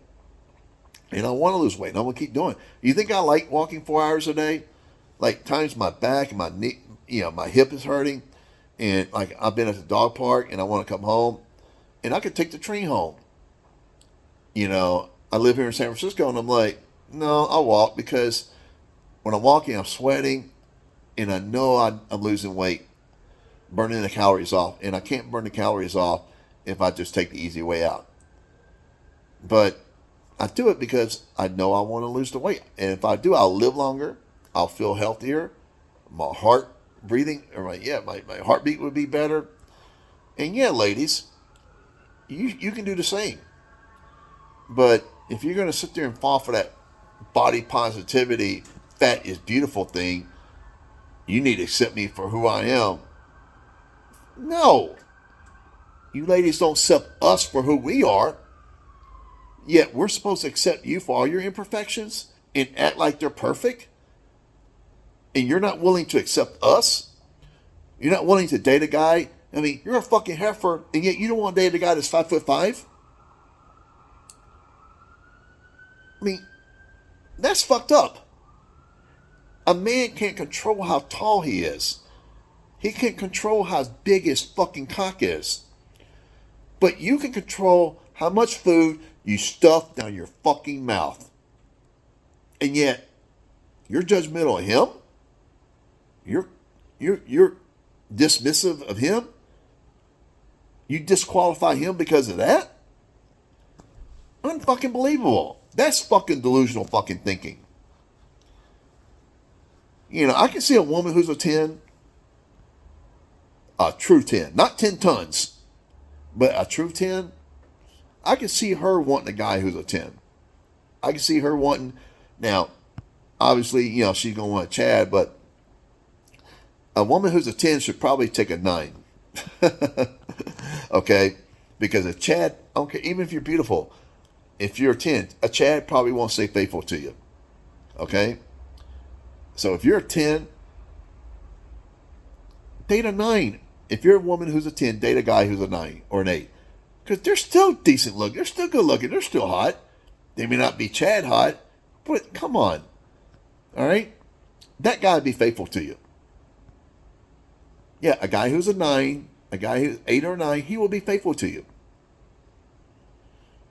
And I want to lose weight. And I'm going to keep doing it. You think I like walking 4 hours a day? Times my back and my knee, my hip is hurting. And I've been at the dog park and I want to come home. And I could take the train home. I live here in San Francisco and I'm like, no, I'll walk because when I'm walking, I'm sweating and I know I'm losing weight, burning the calories off. And I can't burn the calories off if I just take the easy way out. But I do it because I know I want to lose the weight. And if I do, I'll live longer. I'll feel healthier. My heart breathing, my heartbeat would be better. And yeah, ladies, you can do the same. But if you're going to sit there and fall for that body positivity, fat is beautiful thing, you need to accept me for who I am. No. You ladies don't accept us for who we are. Yet we're supposed to accept you for all your imperfections and act like they're perfect. And you're not willing to accept us. You're not willing to date a guy. I mean, you're a fucking heifer, and yet you don't want to date a guy that's 5'5". I mean, that's fucked up. A man can't control how tall he is. He can't control how big his fucking cock is. But you can control how much food you stuff down your fucking mouth. And yet, you're judgmental of him? You're dismissive of him? You disqualify him because of that? Unfucking believable. That's fucking delusional fucking thinking. I can see a woman who's a 10, a true 10, not 10 tons, but a true 10. I can see her wanting a guy who's a 10. I can see her wanting, now, obviously, she's going to want a Chad, but A woman who's a 10 should probably take a 9. Okay? Because a Chad, okay, even if you're beautiful, if you're a 10, a Chad probably won't stay faithful to you. Okay? So if you're a 10, date a 9. If you're a woman who's a 10, date a guy who's a 9 or an 8. Because they're still decent looking. They're still good looking. They're still hot. They may not be Chad hot, but come on. All right? That guy would be faithful to you. Yeah, a guy who's a 9, a guy who's 8 or 9, he will be faithful to you.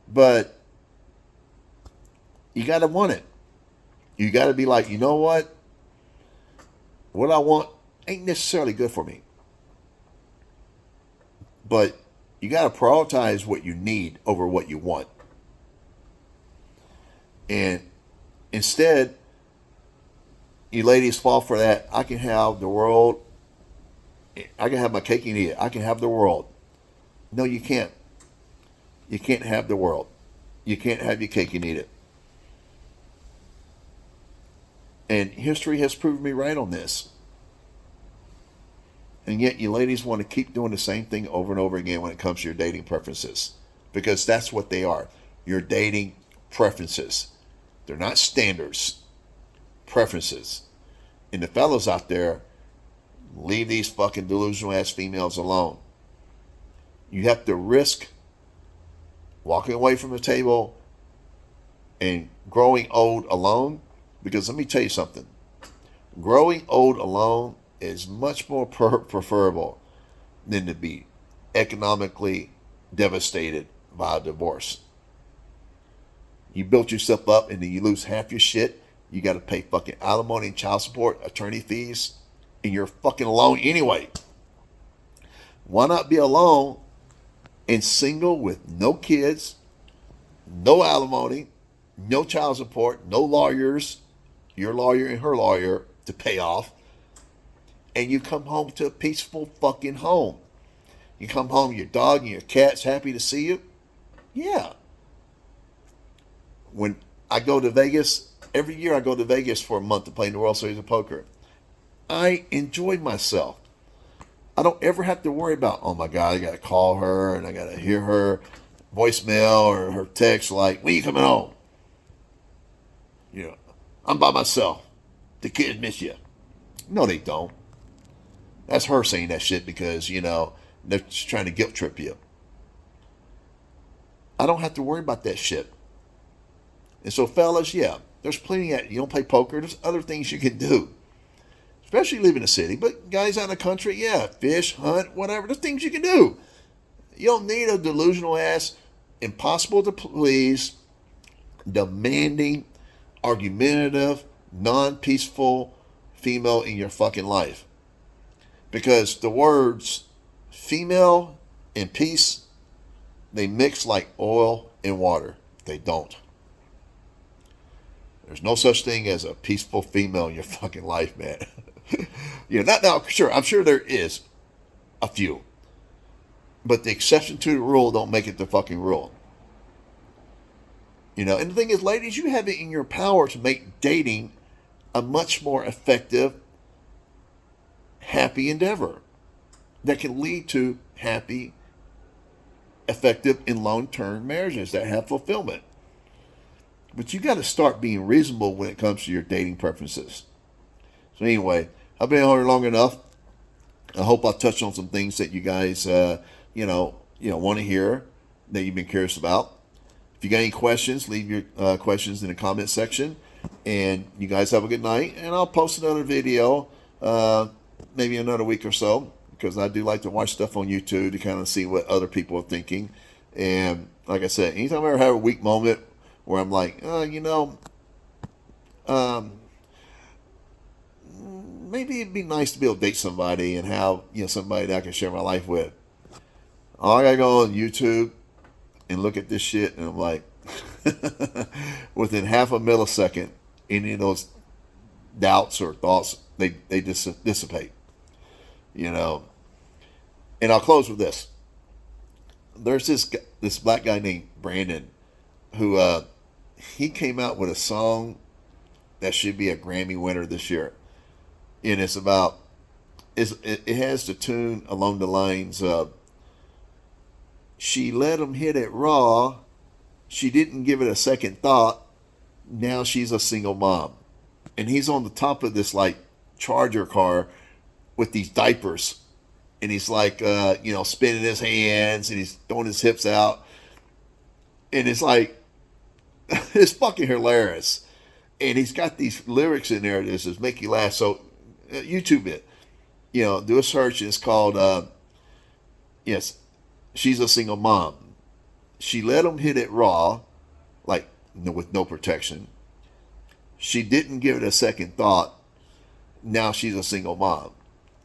But you got to want it. You got to be like, you know what? What I want ain't necessarily good for me. But you got to prioritize what you need over what you want. And instead, you ladies fall for that. I can have the world. I can have my cake and eat it. I can have the world. No, you can't. You can't have the world. You can't have your cake and eat it. And history has proved me right on this. And yet you ladies want to keep doing the same thing over and over again when it comes to your dating preferences. Because that's what they are. Your dating preferences. They're not standards. Preferences. And the fellas out there, leave these fucking delusional ass females alone. You have to risk walking away from the table and growing old alone. Because let me tell you something. Growing old alone is much more preferable than to be economically devastated by a divorce. You built yourself up and then you lose half your shit. You got to pay fucking alimony and child support, attorney fees, and you're fucking alone anyway. Why not be alone and single with no kids, no alimony, no child support, no lawyers, your lawyer and her lawyer to pay off, and you come home to a peaceful fucking home. You come home, your dog and your cat's happy to see you. Yeah. When I go to Vegas, every year I go to Vegas for a month to play in the World Series of Poker. I enjoy myself. I don't ever have to worry about, oh my God, I got to call her and I got to hear her voicemail or her text like, when you coming home? You know, I'm by myself. The kids miss you. No, they don't. That's her saying that shit because, you know, they're just trying to guilt trip you. I don't have to worry about that shit. And so, fellas, yeah, there's plenty of, you don't play poker, there's other things you can do. Especially living in the city. But guys out in the country, yeah, fish, hunt, whatever, there's things you can do. You don't need a delusional ass, impossible to please, demanding, argumentative, non-peaceful female in your fucking life. Because the words female and peace, they mix like oil and water. They don't. There's no such thing as a peaceful female in your fucking life, man. You know, not now, sure, I'm sure there is a few. But the exception to the rule don't make it the fucking rule. You know, and the thing is, ladies, you have it in your power to make dating a much more effective, happy endeavor that can lead to happy, effective, and long-term marriages that have fulfillment. But you got to start being reasonable when it comes to your dating preferences. So anyway, I've been on here long enough. I hope I touched on some things that you guys, want to hear, that you've been curious about. If you got any questions, leave your questions in the comment section. And you guys have a good night. And I'll post another video, maybe another week or so, because I do like to watch stuff on YouTube to kind of see what other people are thinking. And like I said, anytime I ever have a weak moment where I'm like, maybe it'd be nice to be able to date somebody and have, somebody that I can share my life with. I gotta go on YouTube and look at this shit, and I'm like, within half a millisecond, any of those doubts or thoughts, they dissipate. And I'll close with this. There's this black guy named Brandon who he came out with a song that should be a Grammy winner this year. And it's about it has the tune along the lines of, she let him hit it raw. She didn't give it a second thought. Now she's a single mom. And he's on the top of this like Charger car with these diapers. And he's like, spinning his hands and he's throwing his hips out. And it's like, it's fucking hilarious. And he's got these lyrics in there that just make you laugh. So, YouTube it. Do a search. It's called, yes, she's a single mom. She let him hit it raw, like with no protection. She didn't give it a second thought. Now she's a single mom.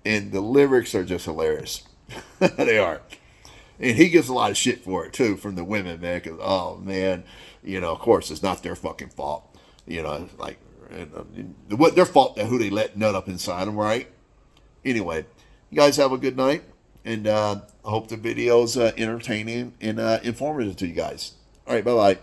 And the lyrics are just hilarious. They are. And he gets a lot of shit for it, too, from the women, man. Because, oh, man, of course, it's not their fucking fault. Like, what their fault that who they let nut up inside them, right? Anyway, you guys have a good night. And I hope the video's entertaining and informative to you guys. All right, bye-bye.